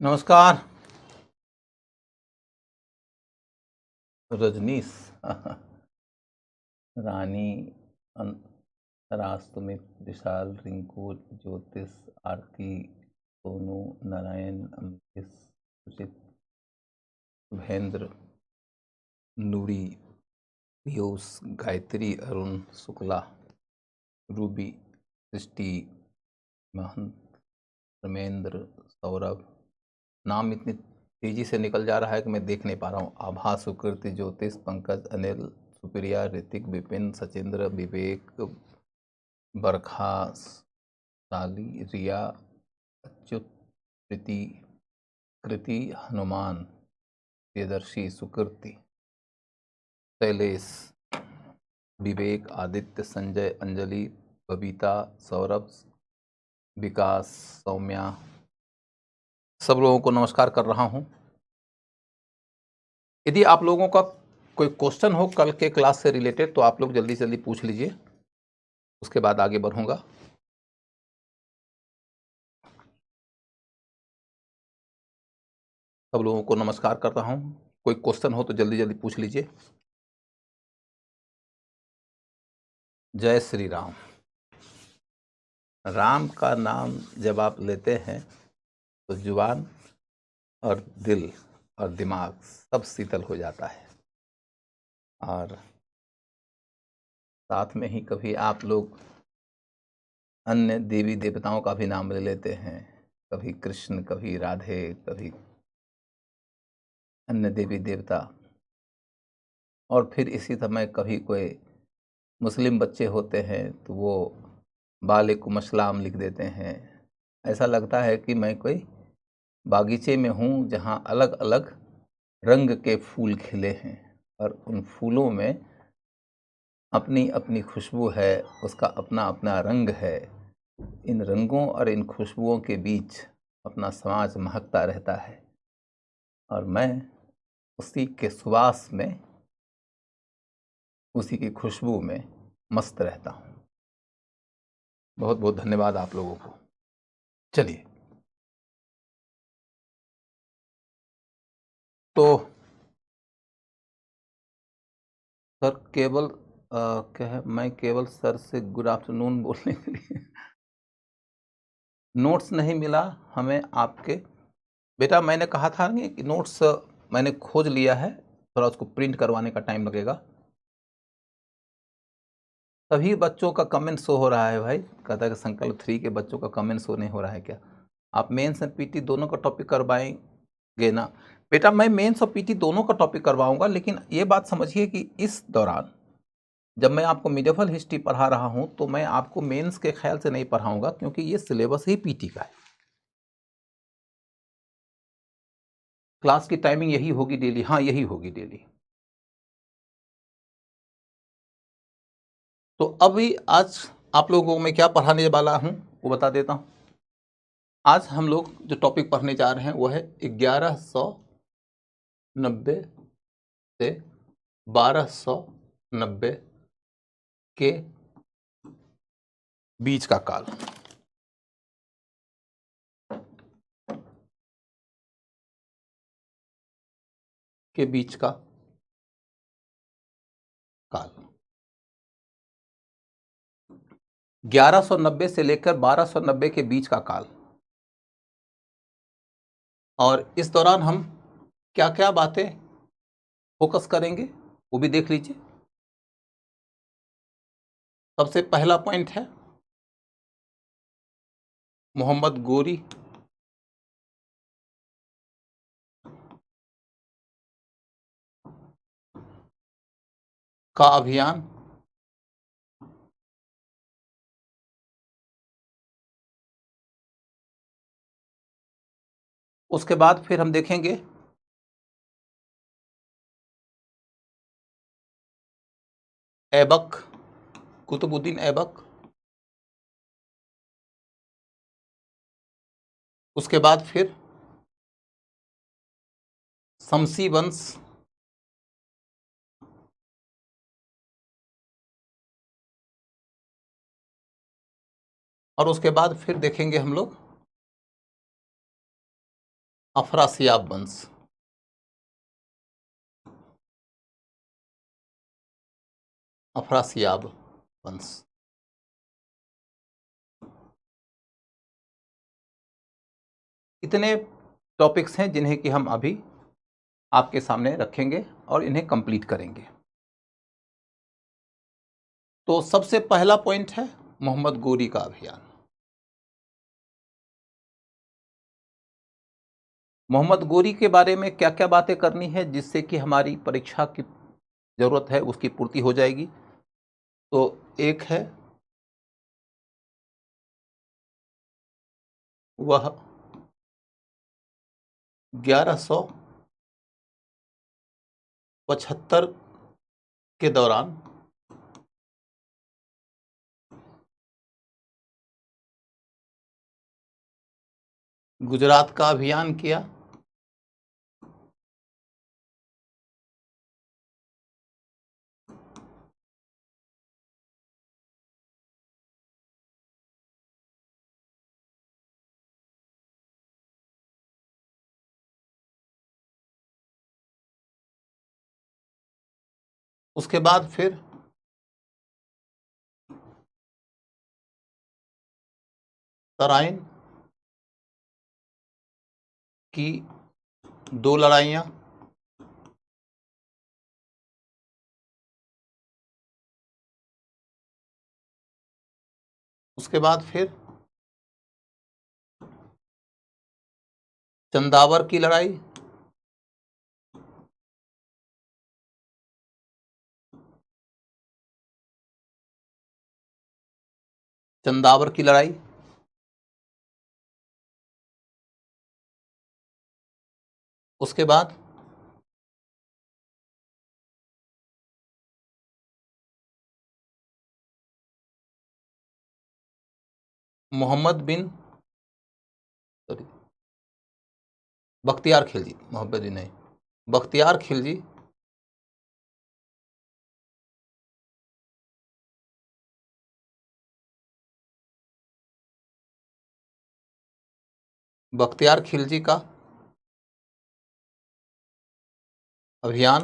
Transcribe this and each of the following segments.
नमस्कार रजनीश। रानी, रास्तुमित, विशाल, रिंकू, ज्योतिष, आरती, सोनू, नारायण, अमरीश, सुचित, शुभेंद्र, नूरी, पीयूष, गायत्री, अरुण, शुक्ला, रूबी, सृष्टि, महंत, धर्मेंद्र, सौरभ। नाम इतनी तेजी से निकल जा रहा है कि मैं देख नहीं पा रहा हूँ। आभा, सुकृति, ज्योतिष, पंकज, अनिल, सुप्रिया, ऋतिक, विपिन, सचिंद्र, विवेक, बरखा, साली, रिया, अच्युत, प्रीति, कृति, हनुमान, प्रियदर्शी, सुकृति, शैलेश, विवेक, आदित्य, संजय, अंजलि, बबीता, सौरभ, विकास, सौम्या। सब लोगों को नमस्कार कर रहा हूं। यदि आप लोगों का कोई क्वेश्चन हो कल के क्लास से रिलेटेड तो आप लोग जल्दी से जल्दी पूछ लीजिए, उसके बाद आगे बढ़ूंगा। सब लोगों को नमस्कार कर रहा हूं। कोई क्वेश्चन हो तो जल्दी जल्दी पूछ लीजिए। जय श्री राम। राम का नाम जब आप लेते हैं तो जुबान और दिल और दिमाग सब शीतल हो जाता है। और साथ में ही कभी आप लोग अन्य देवी देवताओं का भी नाम ले लेते हैं, कभी कृष्ण, कभी राधे, कभी अन्य देवी देवता। और फिर इसी समय कभी कोई मुस्लिम बच्चे होते हैं तो वो वालेकुम अस्सलाम लिख देते हैं। ऐसा लगता है कि मैं कोई बागीचे में हूँ जहाँ अलग अलग रंग के फूल खिले हैं और उन फूलों में अपनी अपनी खुशबू है, उसका अपना अपना रंग है। इन रंगों और इन खुशबुओं के बीच अपना समाज महकता रहता है और मैं उसी के सुवास में, उसी की खुशबू में मस्त रहता हूँ। बहुत बहुत धन्यवाद आप लोगों को। चलिए, तो सर केवल क्या है, मैं केवल सर से गुड आफ्टरनून बोलने के लिए नोट्स नहीं मिला हमें आपके। बेटा मैंने कहा था नहीं कि नोट्स मैंने खोज लिया है, थोड़ा उसको प्रिंट करवाने का टाइम लगेगा। सभी बच्चों का कमेंट शो हो रहा है भाई, कहता है कि संकल्प 3 के बच्चों का कमेंट शो नहीं हो रहा है क्या? आप मेंस और पीटी दोनों का टॉपिक करवाएंगे ना? बेटा मैं मेंस और पीटी दोनों का टॉपिक करवाऊंगा, लेकिन ये बात समझिए कि इस दौरान जब मैं आपको मिडिवल हिस्ट्री पढ़ा रहा हूं तो मैं आपको मेंस के ख्याल से नहीं पढ़ाऊंगा, क्योंकि ये सिलेबस ही पीटी का है। क्लास की टाइमिंग यही होगी डेली, हाँ यही होगी डेली। तो अभी आज आप लोगों को मैं क्या पढ़ाने वाला हूं वो बता देता हूं। आज हम लोग जो टॉपिक पढ़ने जा रहे हैं वो है 1190 से 1290 के बीच का काल। के बीच का काल 1190 से लेकर 1290 के बीच का काल। और इस दौरान हम क्या क्या बातें फोकस करेंगे वो भी देख लीजिए। सबसे पहला पॉइंट है मोहम्मद गोरी का अभियान। उसके बाद फिर हम देखेंगे ऐबक, कुतुबुद्दीन ऐबक। उसके बाद फिर शमसी वंश, और उसके बाद फिर देखेंगे हम लोग अफरासियाब वंश। अफरासियाब वंश। इतने टॉपिक्स हैं जिन्हें कि हम अभी आपके सामने रखेंगे और इन्हें कंप्लीट करेंगे। तो सबसे पहला पॉइंट है मोहम्मद गोरी का अभियान। मोहम्मद गोरी के बारे में क्या क्या बातें करनी है जिससे कि हमारी परीक्षा की ज़रूरत है उसकी पूर्ति हो जाएगी। तो एक है वह 1175 के दौरान गुजरात का अभियान किया। उसके बाद फिर तराइन की 2 लड़ाइयाँ, उसके बाद फिर चंदावर की लड़ाई, चंदावर की लड़ाई, उसके बाद मोहम्मद बिन सॉरी बख्तियार खिलजी, मोहम्मद बिन नहीं, बख्तियार खिलजी बख्तियार खिलजी का अभियान,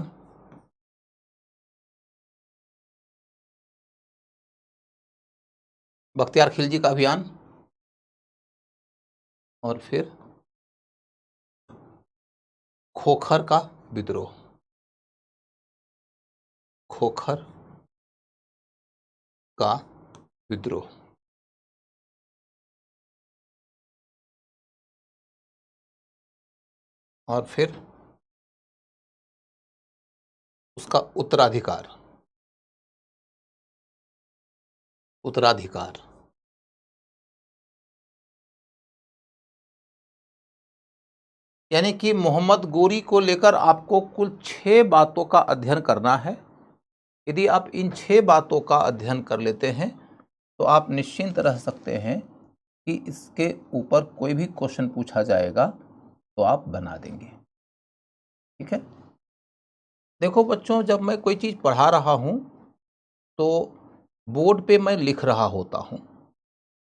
बख्तियार खिलजी का अभियान, और फिर खोखर का विद्रोह, खोखर का विद्रोह। और फिर उसका उत्तराधिकार, उत्तराधिकार। यानी कि मोहम्मद गोरी को लेकर आपको कुल 6 बातों का अध्ययन करना है। यदि आप इन 6 बातों का अध्ययन कर लेते हैं तो आप निश्चिंत रह सकते हैं कि इसके ऊपर कोई भी क्वेश्चन पूछा जाएगा तो आप बना देंगे। ठीक है। देखो बच्चों, जब मैं कोई चीज़ पढ़ा रहा हूँ तो बोर्ड पे मैं लिख रहा होता हूँ।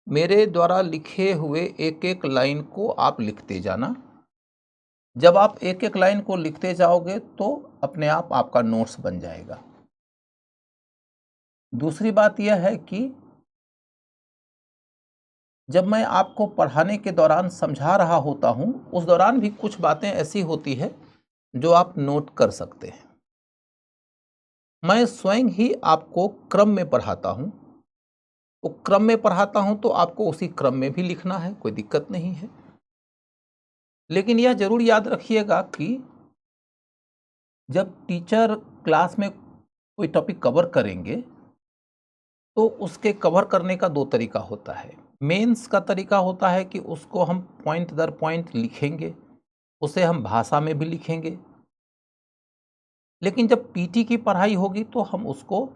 मेरे द्वारा लिखे हुए एक एक लाइन को आप लिखते जाना। जब आप एक एक लाइन को लिखते जाओगे तो अपने आप आपका नोट्स बन जाएगा। दूसरी बात यह है कि जब मैं आपको पढ़ाने के दौरान समझा रहा होता हूं, उस दौरान भी कुछ बातें ऐसी होती है जो आप नोट कर सकते हैं। मैं स्वयं ही आपको क्रम में पढ़ाता हूं, तो क्रम में पढ़ाता हूं तो आपको उसी क्रम में भी लिखना है, कोई दिक्कत नहीं है। लेकिन यह जरूर याद रखिएगा कि जब टीचर क्लास में कोई टॉपिक कवर करेंगे तो उसके कवर करने का 2 तरीका होता है। मेंस का तरीका होता है कि उसको हम पॉइंट दर पॉइंट लिखेंगे, उसे हम भाषा में भी लिखेंगे। लेकिन जब पीटी की पढ़ाई होगी तो हम उसको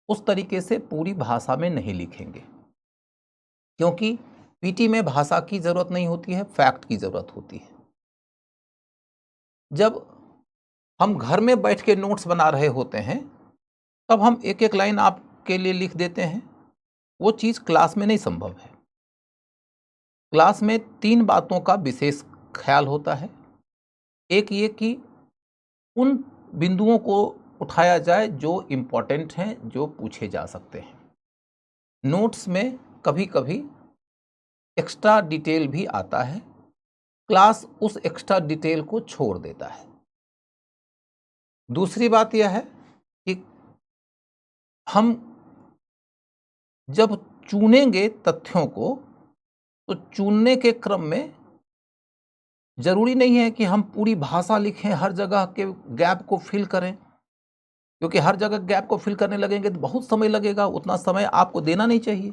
उस तरीके से पूरी भाषा में नहीं लिखेंगे, क्योंकि पीटी में भाषा की ज़रूरत नहीं होती है, फैक्ट की ज़रूरत होती है। जब हम घर में बैठ के नोट्स बना रहे होते हैं तब हम एक एक लाइन आपके लिए लिख देते हैं, वो चीज़ क्लास में नहीं संभव है। क्लास में 3 बातों का विशेष ख्याल होता है। एक ये कि उन बिंदुओं को उठाया जाए जो इम्पोर्टेंट हैं, जो पूछे जा सकते हैं। नोट्स में कभी कभी एक्स्ट्रा डिटेल भी आता है, क्लास उस एक्स्ट्रा डिटेल को छोड़ देता है। दूसरी बात यह है कि हम जब चुनेंगे तथ्यों को, तो चुनने के क्रम में जरूरी नहीं है कि हम पूरी भाषा लिखें, हर जगह के गैप को फिल करें, क्योंकि हर जगह गैप को फिल करने लगेंगे तो बहुत समय लगेगा। उतना समय आपको देना नहीं चाहिए।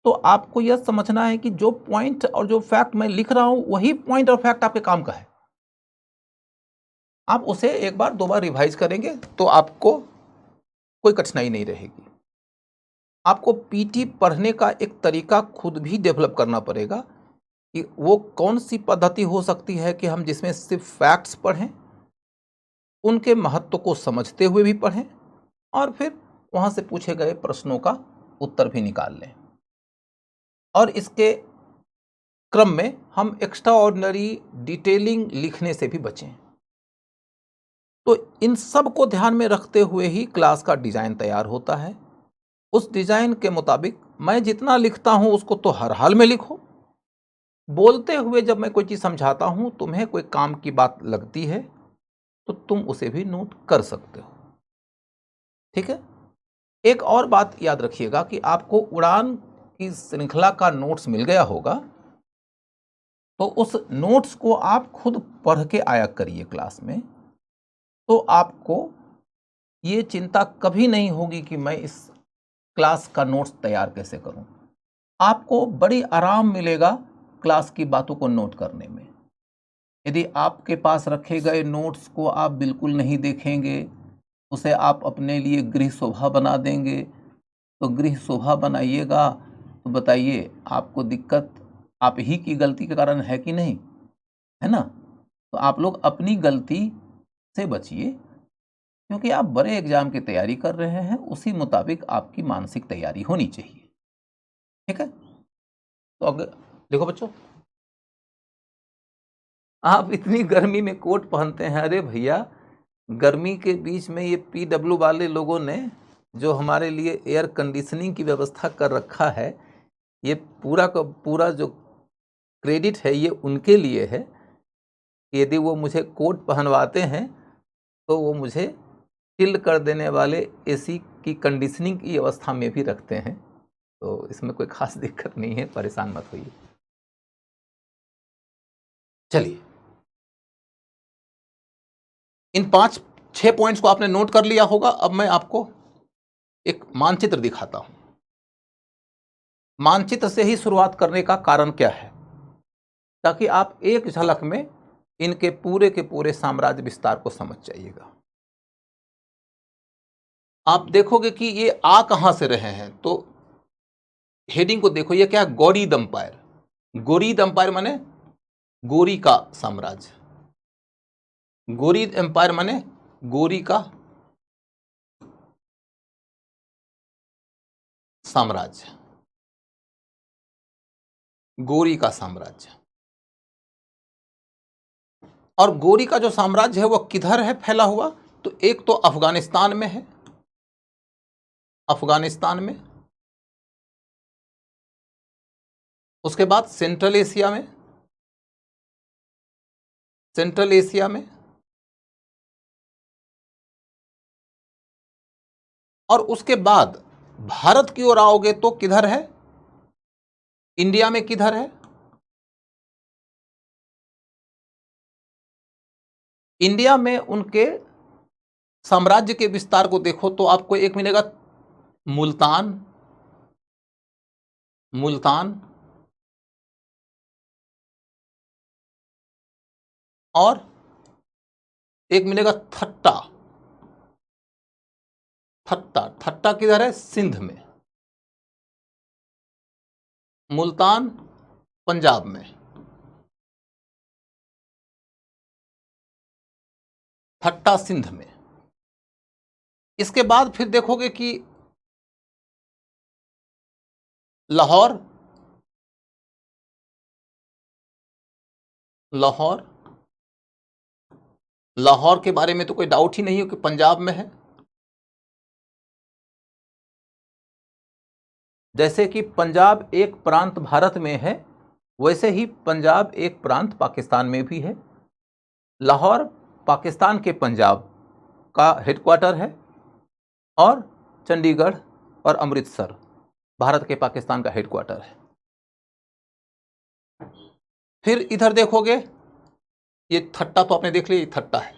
तो आपको यह समझना है कि जो पॉइंट और जो फैक्ट मैं लिख रहा हूं, वही पॉइंट और फैक्ट आपके काम का है। आप उसे एक बार दो बार रिवाइज करेंगे तो आपको कोई कठिनाई नहीं रहेगी। आपको पीटी पढ़ने का एक तरीका खुद भी डेवलप करना पड़ेगा कि वो कौन सी पद्धति हो सकती है कि हम जिसमें सिर्फ फैक्ट्स पढ़ें, उनके महत्व को समझते हुए भी पढ़ें, और फिर वहां से पूछे गए प्रश्नों का उत्तर भी निकाल लें। और इसके क्रम में हम एक्स्ट्रा ऑर्डिनरी डिटेलिंग लिखने से भी बचें। तो इन सब को ध्यान में रखते हुए ही क्लास का डिजाइन तैयार होता है। उस डिजाइन के मुताबिक मैं जितना लिखता हूं उसको तो हर हाल में लिखो। बोलते हुए जब मैं कोई चीज समझाता हूं, तुम्हें कोई काम की बात लगती है तो तुम उसे भी नोट कर सकते हो। ठीक है। एक और बात याद रखिएगा कि आपको उड़ान की श्रृंखला का नोट्स मिल गया होगा, तो उस नोट्स को आप खुद पढ़ के आया करिए क्लास में। तो आपको ये चिंता कभी नहीं होगी कि मैं इस क्लास का नोट्स तैयार कैसे करूं। आपको बड़ी आराम मिलेगा क्लास की बातों को नोट करने में। यदि आपके पास रखे गए नोट्स को आप बिल्कुल नहीं देखेंगे, उसे आप अपने लिए गृह शोभा बना देंगे, तो गृह शोभा बनाइएगा तो बताइए आपको दिक्कत आप ही की गलती के कारण है कि नहीं, है ना। तो आप लोग अपनी गलती से बचिए, क्योंकि आप बड़े एग्जाम की तैयारी कर रहे हैं, उसी मुताबिक आपकी मानसिक तैयारी होनी चाहिए। ठीक है। तो अगर देखो बच्चों, आप इतनी गर्मी में कोट पहनते हैं। अरे भैया, गर्मी के बीच में ये पीडब्ल्यू वाले लोगों ने जो हमारे लिए एयर कंडीशनिंग की व्यवस्था कर रखा है, ये पूरा का पूरा जो क्रेडिट है ये उनके लिए है। यदि वो मुझे कोट पहनवाते हैं तो वो मुझे चिल्ड कर देने वाले एसी की कंडीशनिंग की अवस्था में भी रखते हैं। तो इसमें कोई खास दिक्कत नहीं है, परेशान मत होइए। चलिए, इन 5-6 पॉइंट्स को आपने नोट कर लिया होगा। अब मैं आपको एक मानचित्र दिखाता हूं। मानचित्र से ही शुरुआत करने का कारण क्या है, ताकि आप एक झलक में इनके पूरे के पूरे साम्राज्य विस्तार को समझ जाइएगा। आप देखोगे कि ये आ कहां से रहे हैं, तो हेडिंग को देखो, ये क्या है, गौरीद अंपायर। गौरीद अंपायर माने गोरी का साम्राज्य। गौरीद एम्पायर माने गोरी का साम्राज्य। गोरी का साम्राज्य। और गोरी का जो साम्राज्य है वो किधर है फैला हुआ, तो एक तो अफगानिस्तान में है। अफगानिस्तान में, उसके बाद सेंट्रल एशिया में। सेंट्रल एशिया में, और उसके बाद भारत की ओर आओगे तो किधर है, इंडिया में किधर है, इंडिया में उनके साम्राज्य के विस्तार को देखो तो आपको एक मिलेगा मुल्तान। मुल्तान और एक मिलेगा थट्टा। थट्टा, थट्टा किधर है, सिंध में। मुल्तान पंजाब में, थट्टा सिंध में। इसके बाद फिर देखोगे कि लाहौर, लाहौर लाहौर के बारे में तो कोई डाउट ही नहीं हो कि पंजाब में है। जैसे कि पंजाब एक प्रांत भारत में है, वैसे ही पंजाब एक प्रांत पाकिस्तान में भी है। लाहौर पाकिस्तान के पंजाब का हेडक्वार्टर है और चंडीगढ़ और अमृतसर भारत के पाकिस्तान का हेडक्वार्टर है। फिर इधर देखोगे, ये थट्टा तो आपने देख लिया, ये थट्टा है,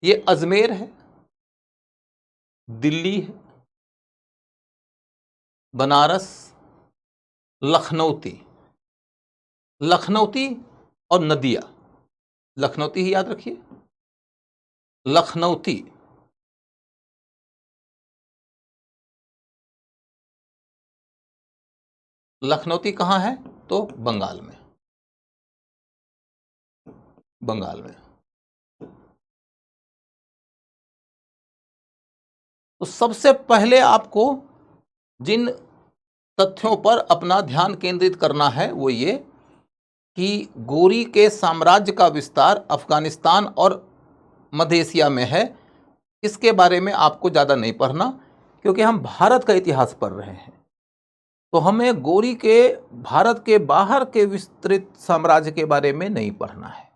ये अजमेर है, दिल्ली है, बनारस, लखनऊती, लखनऊती और नदिया, लखनऊती ही याद रखिए, लखनऊती। लखनऊती कहाँ है? तो बंगाल में, बंगाल में। तो सबसे पहले आपको जिन तथ्यों पर अपना ध्यान केंद्रित करना है वो ये कि गोरी के साम्राज्य का विस्तार अफगानिस्तान और मध्य एशिया में है। इसके बारे में आपको ज़्यादा नहीं पढ़ना, क्योंकि हम भारत का इतिहास पढ़ रहे हैं। तो हमें गोरी के भारत के बाहर के विस्तृत साम्राज्य के बारे में नहीं पढ़ना है।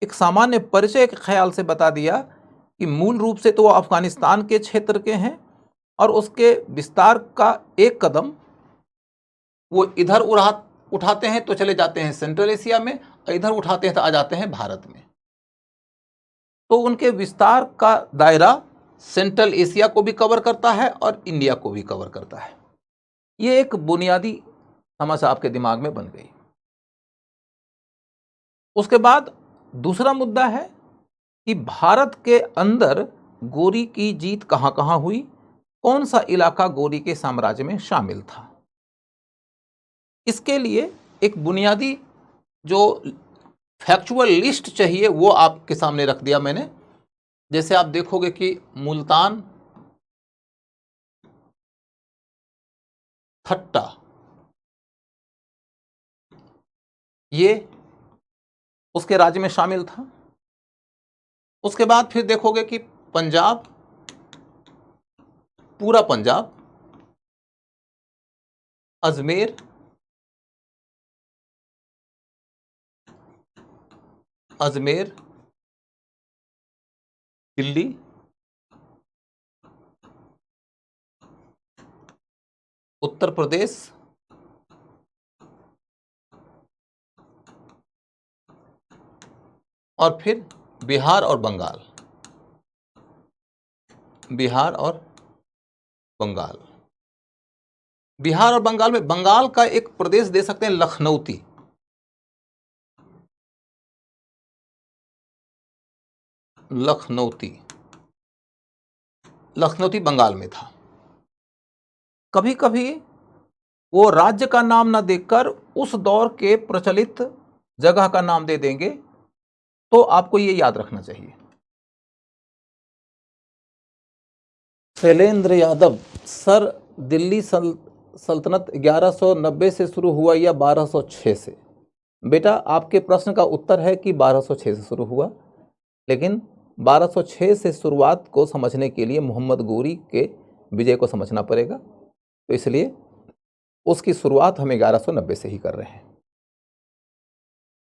एक सामान्य परिचय के ख्याल से बता दिया कि मूल रूप से तो वो अफगानिस्तान के क्षेत्र के हैं और उसके विस्तार का एक कदम वो इधर उठाते हैं तो चले जाते हैं सेंट्रल एशिया में, और इधर उठाते हैं तो आ जाते हैं भारत में। तो उनके विस्तार का दायरा सेंट्रल एशिया को भी कवर करता है और इंडिया को भी कवर करता है। ये एक बुनियादी समझ आपके दिमाग में बन गई। उसके बाद दूसरा मुद्दा है कि भारत के अंदर गोरी की जीत कहां कहां हुई, कौन सा इलाका गोरी के साम्राज्य में शामिल था। इसके लिए एक बुनियादी जो फैक्चुअल लिस्ट चाहिए वो आपके सामने रख दिया मैंने। जैसे आप देखोगे कि मुल्तान, थट्टा, ये उसके राज्य में शामिल था। उसके बाद फिर देखोगे कि पंजाब, पूरा पंजाब, अजमेर, अजमेर, दिल्ली, उत्तर प्रदेश, और फिर बिहार और बंगाल, बिहार और बंगाल। बिहार और बंगाल में बंगाल का एक प्रदेश दे सकते हैं लखनऊती, लखनऊती, लखनऊती बंगाल में था। कभी कभी वो राज्य का नाम ना देकर उस दौर के प्रचलित जगह का नाम दे देंगे, तो आपको ये याद रखना चाहिए। शैलेंद्र यादव सर, दिल्ली सल्तनत 1190 से शुरू हुआ या 1206 से? बेटा आपके प्रश्न का उत्तर है कि 1206 से शुरू हुआ, लेकिन 1206 से शुरुआत को समझने के लिए मोहम्मद गोरी के विजय को समझना पड़ेगा, तो इसलिए उसकी शुरुआत हम 1190 से ही कर रहे हैं।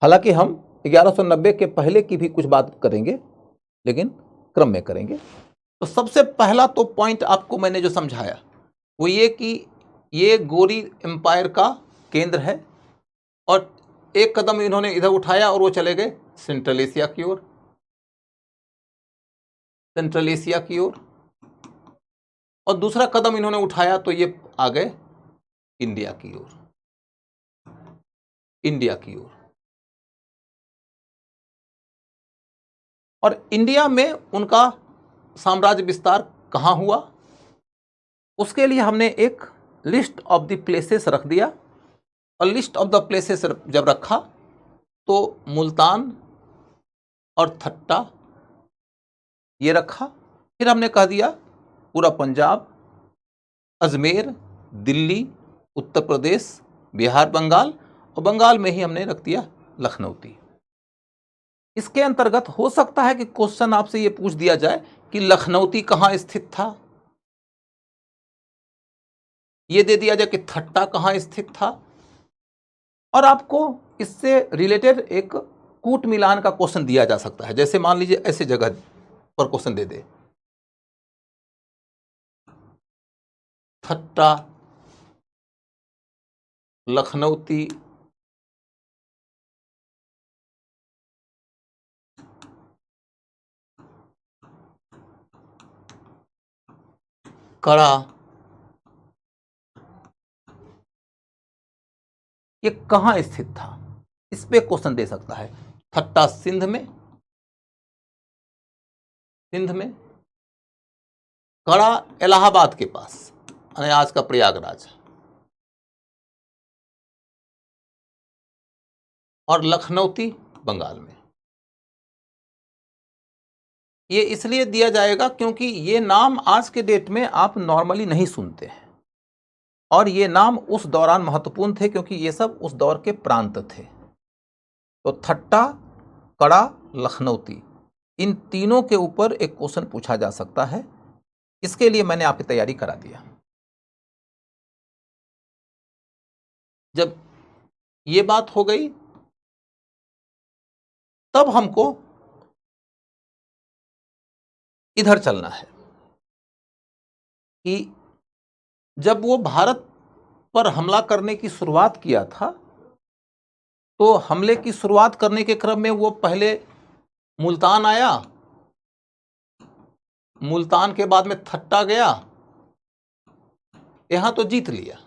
हालांकि हम 1190 के पहले की भी कुछ बात करेंगे, लेकिन क्रम में करेंगे। तो सबसे पहला तो पॉइंट आपको मैंने जो समझाया वो ये कि ये गोरी एम्पायर का केंद्र है, और एक कदम इन्होंने इधर उठाया और वो चले गए सेंट्रल एशिया की ओर, सेंट्रल एशिया की ओर, और दूसरा कदम इन्होंने उठाया तो ये आ गए इंडिया की ओर, इंडिया की ओर। और इंडिया में उनका साम्राज्य विस्तार कहाँ हुआ, उसके लिए हमने एक लिस्ट ऑफ द प्लेसेस रख दिया। और लिस्ट ऑफ द प्लेसेस जब रखा तो मुल्तान और थट्टा ये रखा। फिर हमने कह दिया पूरा पंजाब, अजमेर, दिल्ली, उत्तर प्रदेश, बिहार, बंगाल, और बंगाल में ही हमने रख दिया लखनऊती। इसके अंतर्गत हो सकता है कि क्वेश्चन आपसे ये पूछ दिया जाए कि लखनऊती कहाँ स्थित था, ये दे दिया जाए कि थट्टा कहाँ स्थित था, और आपको इससे रिलेटेड एक कूट मिलान का क्वेश्चन दिया जा सकता है। जैसे मान लीजिए ऐसे जगह पर क्वेश्चन दे दे, थट्टा लखनऊती कड़ा, ये कहां स्थित था, इस पे क्वेश्चन दे सकता है। थट्टा सिंध में, कड़ा इलाहाबाद के पास, यानी आज का प्रयागराज, और लखनऊती बंगाल में। ये इसलिए दिया जाएगा क्योंकि ये नाम आज के डेट में आप नॉर्मली नहीं सुनते हैं, और ये नाम उस दौरान महत्वपूर्ण थे क्योंकि ये सब उस दौर के प्रांत थे। तो थट्टा, कड़ा, लखनऊती, इन तीनों के ऊपर एक क्वेश्चन पूछा जा सकता है। इसके लिए मैंने आपकी तैयारी करा दिया। जब ये बात हो गई, तब हमको इधर चलना है कि जब वो भारत पर हमला करने की शुरुआत किया था, तो हमले की शुरुआत करने के क्रम में वो पहले मुल्तान आया, मुल्तान के बाद में थट्टा गया, यहां तो जीत लिया,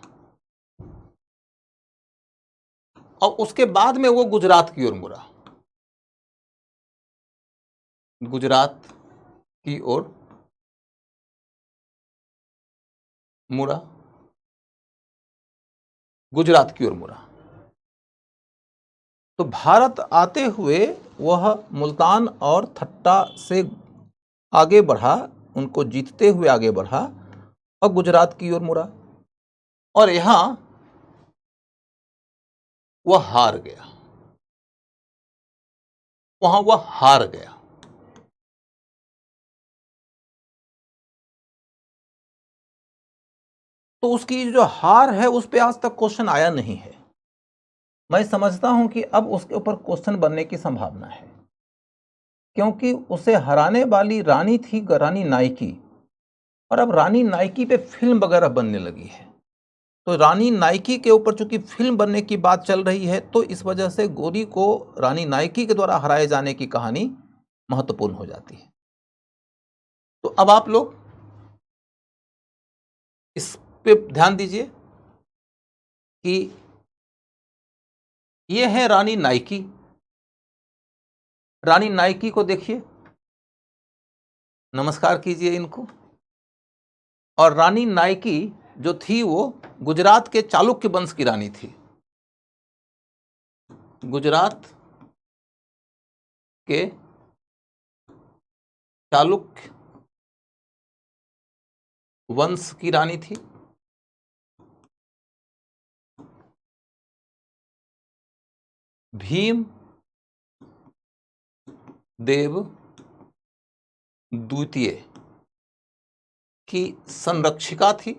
और उसके बाद में वो गुजरात की ओर मुड़ा, गुजरात की ओर मुड़ा, गुजरात की ओर मुड़ा। तो भारत आते हुए वह मुल्तान और थट्टा से आगे बढ़ा, उनको जीतते हुए आगे बढ़ा और गुजरात की ओर मुड़ा, और यहां वह हार गया, वहां वह हार गया। तो उसकी जो हार है उस पे आज तक क्वेश्चन आया नहीं है। मैं समझता हूं कि अब उसके ऊपर क्वेश्चन बनने की संभावना है, क्योंकि उसे हराने वाली रानी थी रानी नाइकी, और अब रानी नाइकी पे फिल्म वगैरह बनने लगी है। तो रानी नाइकी के ऊपर चूंकि फिल्म बनने की बात चल रही है, तो इस वजह से गोरी को रानी नाइकी के द्वारा हराए जाने की कहानी महत्वपूर्ण हो जाती है। तो अब आप लोग इस पे ध्यान दीजिए कि ये है रानी नाइकी। रानी नाइकी को देखिए, नमस्कार कीजिए इनको। और रानी नाइकी जो थी वो गुजरात के चालुक्य वंश की रानी थी, गुजरात के चालुक्य वंश की रानी थी। भीम देव द्वितीय की संरक्षिका थी।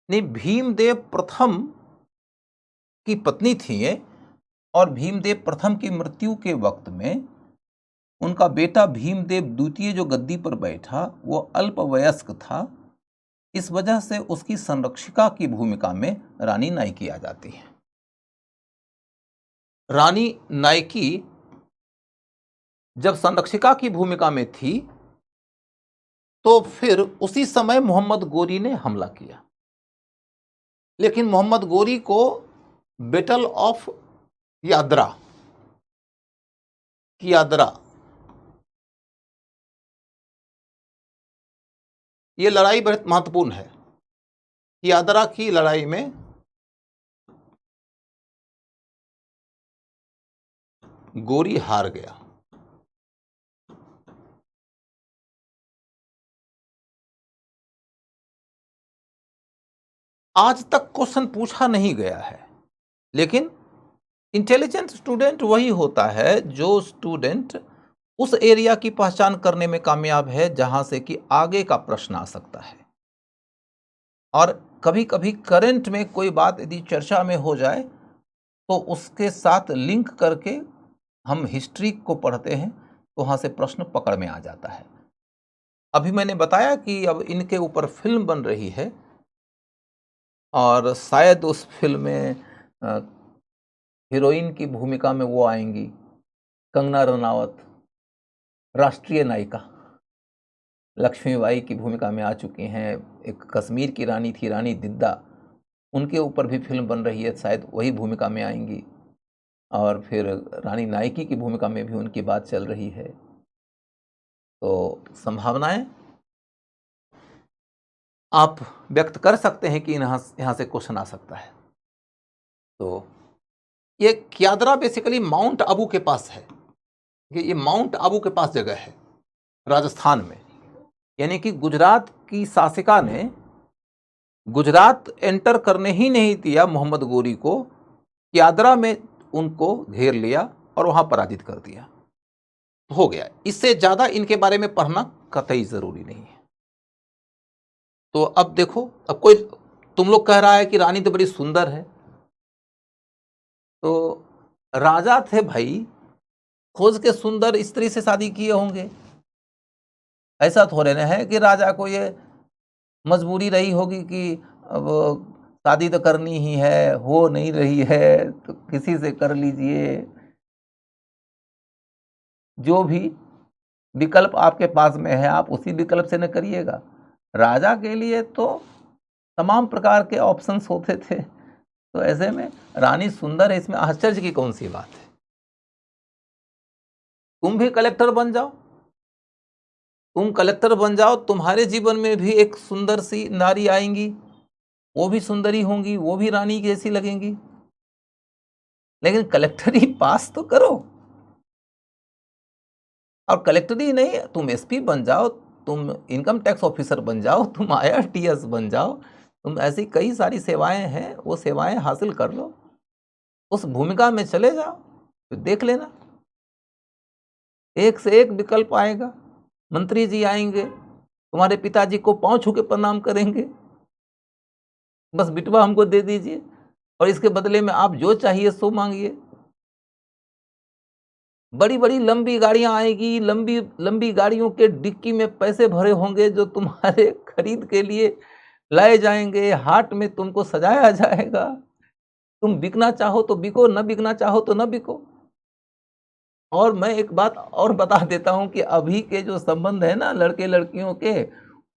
नहीं, भीमदेव प्रथम की पत्नी थी ये, और भीमदेव प्रथम की मृत्यु के वक्त में उनका बेटा भीमदेव द्वितीय जो गद्दी पर बैठा वो अल्पवयस्क था। इस वजह से उसकी संरक्षिका की भूमिका में रानी नाइकी आ जाती है। रानी नाइकी जब संरक्षिका की भूमिका में थी, तो फिर उसी समय मोहम्मद गोरी ने हमला किया, लेकिन मोहम्मद गोरी को बैटल ऑफ यादरा, ये लड़ाई बहुत महत्वपूर्ण है। यादरा की लड़ाई में गोरी हार गया। आज तक क्वेश्चन पूछा नहीं गया है। लेकिन इंटेलिजेंट स्टूडेंट वही होता है जो स्टूडेंट उस एरिया की पहचान करने में कामयाब है जहां से कि आगे का प्रश्न आ सकता है। और कभी-कभी करंट में कोई बात यदि चर्चा में हो जाए तो उसके साथ लिंक करके हम हिस्ट्री को पढ़ते हैं तो वहां से प्रश्न पकड़ में आ जाता है। अभी मैंने बताया कि अब इनके ऊपर फिल्म बन रही है और शायद उस फिल्म में अ, हीरोइन की भूमिका में वो आएंगी, कंगना रनावत, राष्ट्रीय नायिका लक्ष्मीबाई की भूमिका में आ चुकी हैं। एक कश्मीर की रानी थी, रानी दिद्दा, उनके ऊपर भी फिल्म बन रही है, शायद वही भूमिका में आएंगी। और फिर रानी नायकी की भूमिका में भी उनकी बात चल रही है। तो संभावनाएं आप व्यक्त कर सकते हैं कि यहाँ से क्वेश्चन आ सकता है। तो ये क्यादरा बेसिकली माउंट आबू के पास है। ये माउंट आबू के पास जगह है राजस्थान में। यानी कि गुजरात की शासिका ने गुजरात एंटर करने ही नहीं दिया मोहम्मद गोरी को, क्यादरा में उनको घेर लिया और वहां पराजित कर दिया। हो गया। इससे ज्यादा इनके बारे में पढ़ना कतई जरूरी नहीं है। तो अब देखो, अब कोई तुम लोग कह रहा है कि रानी तो बड़ी सुंदर है, तो राजा थे भाई, खोज के सुंदर स्त्री से शादी किए होंगे। ऐसा थोड़े ना है कि राजा को ये मजबूरी रही होगी कि अब शादी तो करनी ही है, हो नहीं रही है तो किसी से कर लीजिए। जो भी विकल्प आपके पास में है आप उसी विकल्प से न करिएगा। राजा के लिए तो तमाम प्रकार के ऑप्शंस होते थे। तो ऐसे में रानी सुंदर है, इसमें आश्चर्य की कौन सी बात है। तुम भी कलेक्टर बन जाओ, तुम कलेक्टर बन जाओ, तुम्हारे जीवन में भी एक सुंदर सी नारी आएंगी, वो भी सुंदरी होंगी, वो भी रानी जैसी लगेंगी। लेकिन कलेक्टरी पास तो करो। और कलेक्टरी नहीं, तुम एसपी बन जाओ, तुम इनकम टैक्स ऑफिसर बन जाओ, तुम आईआरटीएस बन जाओ, तुम ऐसी कई सारी सेवाएं हैं, वो सेवाएं हासिल कर लो, उस भूमिका में चले जाओ, तो देख लेना एक से एक विकल्प आएगा। मंत्री जी आएंगे, तुम्हारे पिताजी को पांव छू के प्रणाम करेंगे, बस बिटवा हमको दे दीजिए और इसके बदले में आप जो चाहिए सो मांगिए। बड़ी बड़ी लंबी गाड़ियां आएगी, लंबी लंबी गाड़ियों के डिक्की में पैसे भरे होंगे जो तुम्हारे खरीद के लिए लाए जाएंगे, हाट में तुमको सजाया जाएगा। तुम बिकना चाहो तो बिको, न बिकना चाहो तो न बिको। और मैं एक बात और बता देता हूं कि अभी के जो संबंध है ना लड़के लड़कियों के,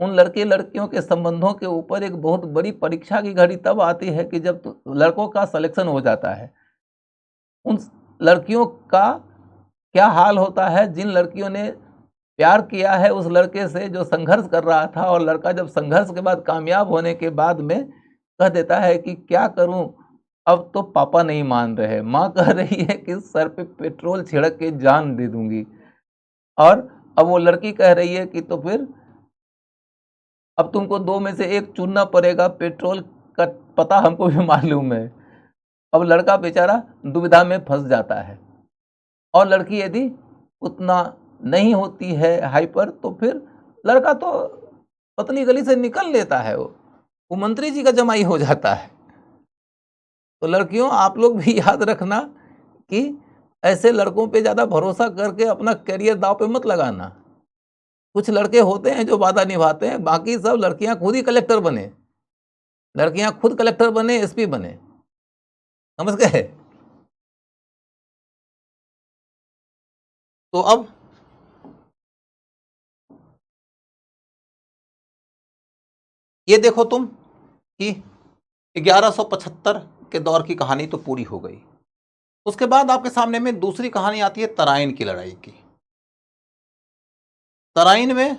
उन लड़के लड़कियों के संबंधों के ऊपर एक बहुत बड़ी परीक्षा की घड़ी तब आती है कि जब लड़कों का सिलेक्शन हो जाता है। उन लड़कियों का क्या हाल होता है जिन लड़कियों ने प्यार किया है उस लड़के से जो संघर्ष कर रहा था, और लड़का जब संघर्ष के बाद कामयाब होने के बाद में कह देता है कि क्या करूं, अब तो पापा नहीं मान रहे, माँ कह रही है कि सर पे पेट्रोल छिड़क के जान दे दूंगी, और अब वो लड़की कह रही है कि तो फिर अब तुमको दो में से एक चुनना पड़ेगा, पेट्रोल का पता हमको भी मालूम है। अब लड़का बेचारा दुविधा में फंस जाता है। और लड़की यदि उतना नहीं होती है हाइपर तो फिर लड़का तो पतली गली से निकल लेता है, वो मंत्री जी का जमाई हो जाता है। तो लड़कियों आप लोग भी याद रखना कि ऐसे लड़कों पे ज्यादा भरोसा करके अपना करियर दांव पे मत लगाना। कुछ लड़के होते हैं जो वादा निभाते हैं, बाकी सब लड़कियां खुद ही कलेक्टर बने, लड़कियां खुद कलेक्टर बने, एसपी बने। समझ गए। तो अब ये देखो तुम कि 1175 के दौर की कहानी तो पूरी हो गई। उसके बाद आपके सामने में दूसरी कहानी आती है तराइन की लड़ाई की। तराइन में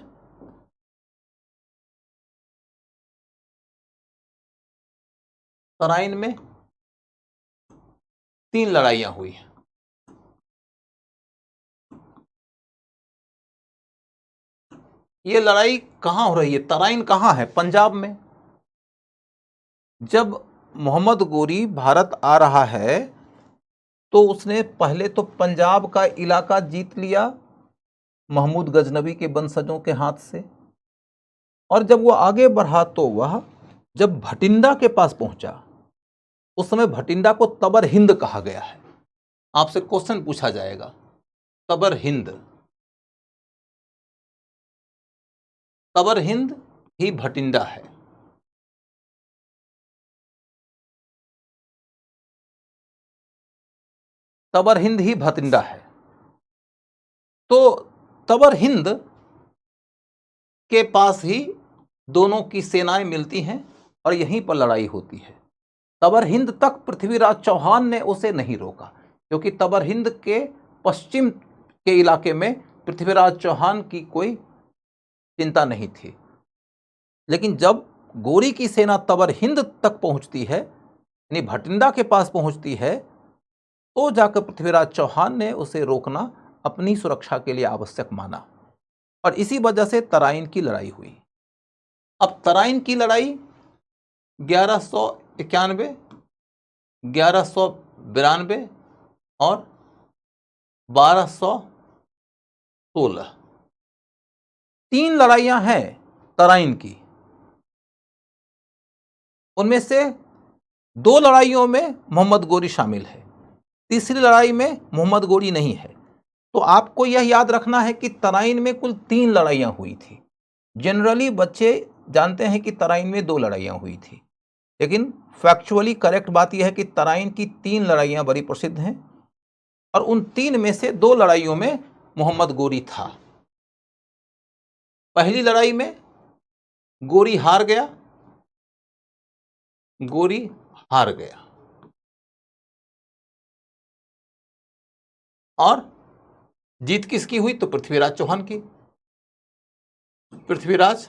तराइन में 3 लड़ाइयां हुई। ये लड़ाई कहां हो रही है? तराइन कहां है? पंजाब में। जब मोहम्मद गोरी भारत आ रहा है तो उसने पहले तो पंजाब का इलाका जीत लिया महमूद गजनवी के वंशजों के हाथ से, और जब वो आगे बढ़ा तो वह जब भटिंडा के पास पहुंचा, उस समय भटिंडा को तबर हिंद कहा गया है। आपसे क्वेश्चन पूछा जाएगा, तबर हिंद, तबर हिंद ही भटिंडा है। तबर हिंद ही भटिंडा है। तो तबर हिंद के पास ही दोनों की सेनाएं मिलती हैं और यहीं पर लड़ाई होती है। तबर हिंद तक पृथ्वीराज चौहान ने उसे नहीं रोका, क्योंकि तबर हिंद के पश्चिम के इलाके में पृथ्वीराज चौहान की कोई चिंता नहीं थी। लेकिन जब गोरी की सेना तबर हिंद तक पहुंचती है, यानी भटिंडा के पास पहुंचती है, तो जाकर पृथ्वीराज चौहान ने उसे रोकना अपनी सुरक्षा के लिए आवश्यक माना, और इसी वजह से तराइन की लड़ाई हुई। अब तराइन की लड़ाई 1191, 1192 और 1216, 3 लड़ाइयां हैं तराइन की। उनमें से 2 लड़ाइयों में मोहम्मद गोरी शामिल है, तीसरी लड़ाई में मोहम्मद गोरी नहीं है। तो आपको यह याद रखना है कि तराइन में कुल 3 लड़ाइयां हुई थी। जनरली बच्चे जानते हैं कि तराइन में 2 लड़ाइयां हुई थी, लेकिन फैक्चुअली करेक्ट बात यह है कि तराइन की 3 लड़ाइयां बड़ी प्रसिद्ध हैं, और उन 3 में से 2 लड़ाइयों में मोहम्मद गोरी था। पहली लड़ाई में गोरी हार गया, गोरी हार गया, और जीत किसकी हुई? तो पृथ्वीराज चौहान की। पृथ्वीराज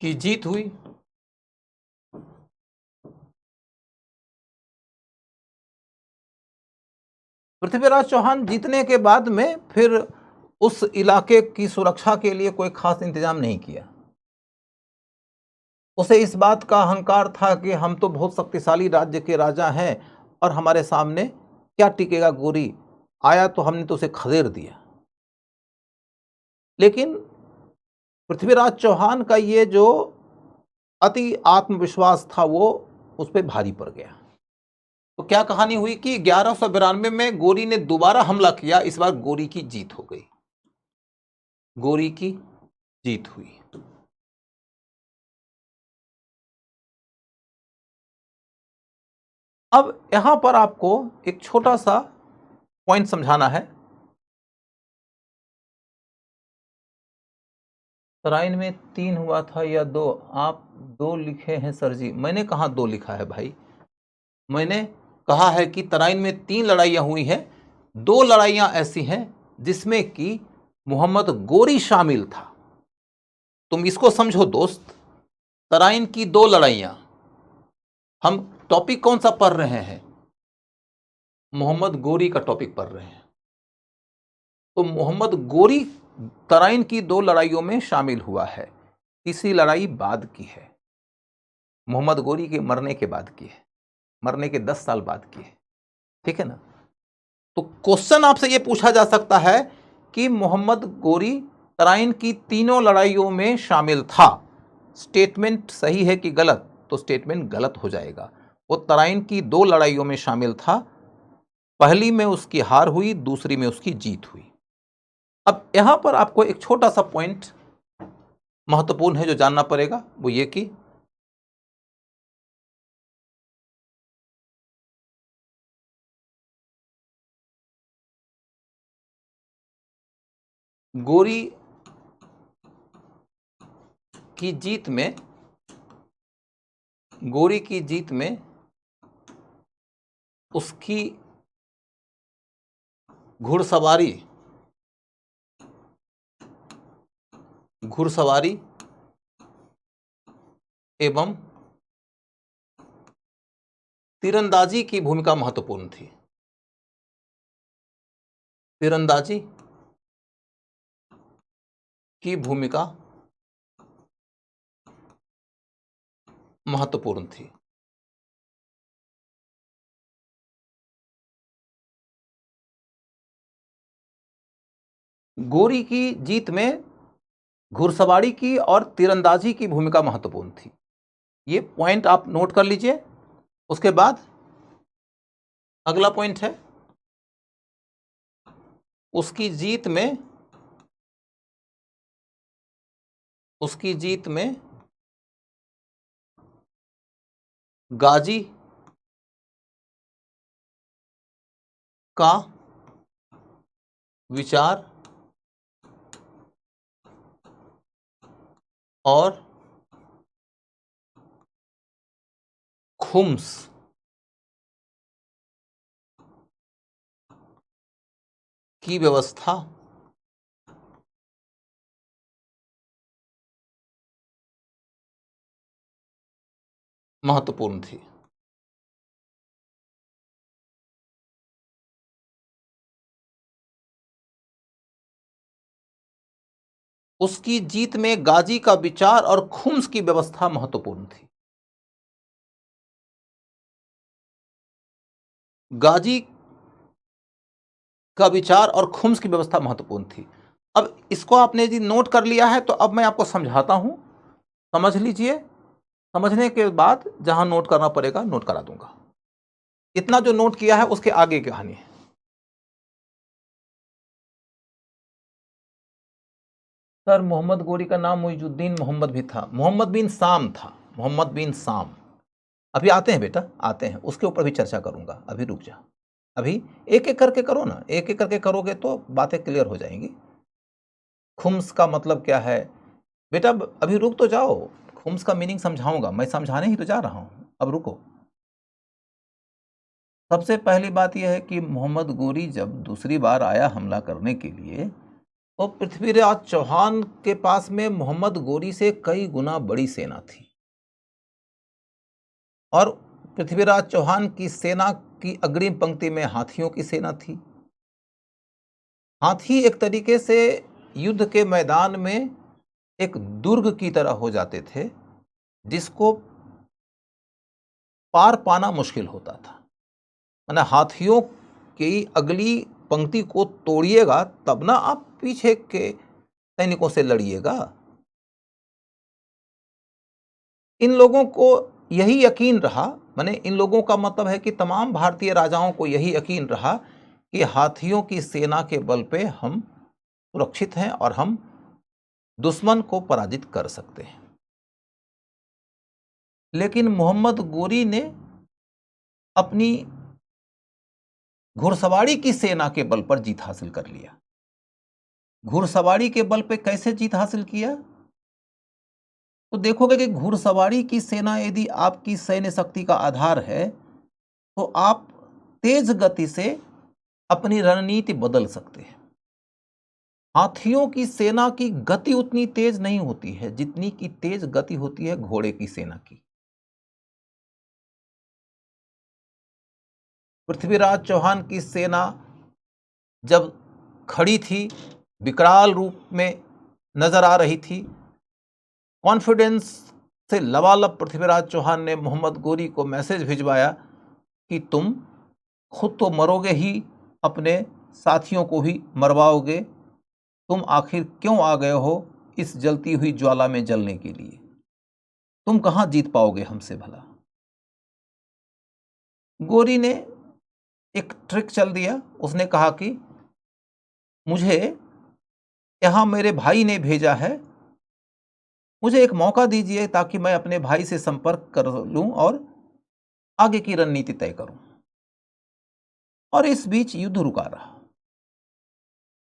की जीत हुई। पृथ्वीराज चौहान जीतने के बाद में फिर उस इलाके की सुरक्षा के लिए कोई खास इंतजाम नहीं किया। उसे इस बात का अहंकार था कि हम तो बहुत शक्तिशाली राज्य के राजा हैं और हमारे सामने क्या टिकेगा, गोरी आया तो हमने तो उसे खदेड़ दिया। लेकिन पृथ्वीराज चौहान का ये जो अति आत्मविश्वास था वो उस पर भारी पड़ गया। तो क्या कहानी हुई कि 1192 में गोरी ने दोबारा हमला किया। इस बार गोरी की जीत हो गई, गोरी की जीत हुई। अब यहां पर आपको एक छोटा सा पॉइंट समझाना है। तराइन में 3 हुआ था या 2? आप 2 लिखे हैं सर जी। मैंने कहा 2 लिखा है भाई, मैंने कहा है कि तराइन में 3 लड़ाइयां हुई हैं। 2 लड़ाइयां ऐसी हैं जिसमें कि मोहम्मद गोरी शामिल था। तुम इसको समझो दोस्त, तराइन की 2 लड़ाइयां। हम टॉपिक कौन सा पढ़ रहे हैं? मोहम्मद गोरी का टॉपिक पढ़ रहे हैं। तो मोहम्मद गोरी तराइन की 2 लड़ाइयों में शामिल हुआ है। तीसरी लड़ाई बाद की है, मोहम्मद गोरी के मरने के बाद की है, मरने के 10 साल बाद की है। ठीक है ना? तो क्वेश्चन आपसे यह पूछा जा सकता है कि मोहम्मद गोरी तराइन की तीनों लड़ाइयों में शामिल था। स्टेटमेंट सही है कि गलत? तो स्टेटमेंट गलत हो जाएगा। वो तराइन की 2 लड़ाइयों में शामिल था। पहली में उसकी हार हुई, दूसरी में उसकी जीत हुई। अब यहां पर आपको एक छोटा सा पॉइंट महत्वपूर्ण है जो जानना पड़ेगा, वो ये कि गोरी की जीत में, गोरी की जीत में उसकी घुड़सवारी, घुड़सवारी एवं तीरंदाजी की भूमिका महत्वपूर्ण थी। तीरंदाजी की भूमिका महत्वपूर्ण थी। गोरी की जीत में घुड़सवारी की और तीरंदाजी की भूमिका महत्वपूर्ण थी। ये पॉइंट आप नोट कर लीजिए। उसके बाद अगला पॉइंट है, उसकी जीत में गाजी का विचार और खुम्स की व्यवस्था महत्वपूर्ण थी। उसकी जीत में गाजी का विचार और खुम्स की व्यवस्था महत्वपूर्ण थी। गाजी का विचार और खुम्स की व्यवस्था महत्वपूर्ण थी। अब इसको आपने यदि नोट कर लिया है तो अब मैं आपको समझाता हूं, समझ लीजिए। समझने के बाद जहां नोट करना पड़ेगा नोट करा दूंगा। इतना जो नोट किया है उसके आगे की कहानी है। सर, मोहम्मद गोरी का नाम मुइजुद्दीन मोहम्मद भी था, मोहम्मद बिन साम था, मोहम्मद बिन साम। अभी आते हैं बेटा, आते हैं, उसके ऊपर भी चर्चा करूंगा। अभी रुक जा, अभी एक एक करके करो ना, एक एक करके करोगे तो बातें क्लियर हो जाएंगी। खुम्स का मतलब क्या है बेटा? अभी रुक तो जाओ, खुम्स का मीनिंग समझाऊंगा, मैं समझाने ही तो जा रहा हूं, अब रुको। सबसे पहली बात यह है कि मोहम्मद गोरी जब दूसरी बार आया हमला करने के लिए, तो पृथ्वीराज चौहान के पास में मोहम्मद गोरी से कई गुना बड़ी सेना थी। और पृथ्वीराज चौहान की सेना की अग्रिम पंक्ति में हाथियों की सेना थी। हाथी एक तरीके से युद्ध के मैदान में एक दुर्ग की तरह हो जाते थे, जिसको पार पाना मुश्किल होता था। माने हाथियों की अगली पंक्ति को तोड़िएगा तब ना आप पीछे के सैनिकों से लड़िएगा। इन लोगों को यही यकीन रहा, माने इन लोगों का मतलब है कि तमाम भारतीय राजाओं को यही यकीन रहा कि हाथियों की सेना के बल पे हम सुरक्षित हैं और हम दुश्मन को पराजित कर सकते हैं। लेकिन मोहम्मद गोरी ने अपनी घुड़सवारी की सेना के बल पर जीत हासिल कर लिया। घुड़सवारी के बल पे कैसे जीत हासिल किया? तो देखोगे कि घुड़सवारी की सेना यदि आपकी सैन्य शक्ति का आधार है तो आप तेज गति से अपनी रणनीति बदल सकते हैं। हाथियों की सेना की गति उतनी तेज नहीं होती है जितनी की तेज गति होती है घोड़े की सेना की। पृथ्वीराज चौहान की सेना जब खड़ी थी, विकराल रूप में नजर आ रही थी, कॉन्फिडेंस से लबालब पृथ्वीराज चौहान ने मोहम्मद गोरी को मैसेज भिजवाया कि तुम खुद तो मरोगे ही, अपने साथियों को भी मरवाओगे। तुम आखिर क्यों आ गए हो इस जलती हुई ज्वाला में जलने के लिए? तुम कहां जीत पाओगे हमसे भला? गोरी ने एक ट्रिक चल दिया। उसने कहा कि मुझे यहां मेरे भाई ने भेजा है, मुझे एक मौका दीजिए ताकि मैं अपने भाई से संपर्क कर लूं और आगे की रणनीति तय करूं। और इस बीच युद्ध रुका रहा।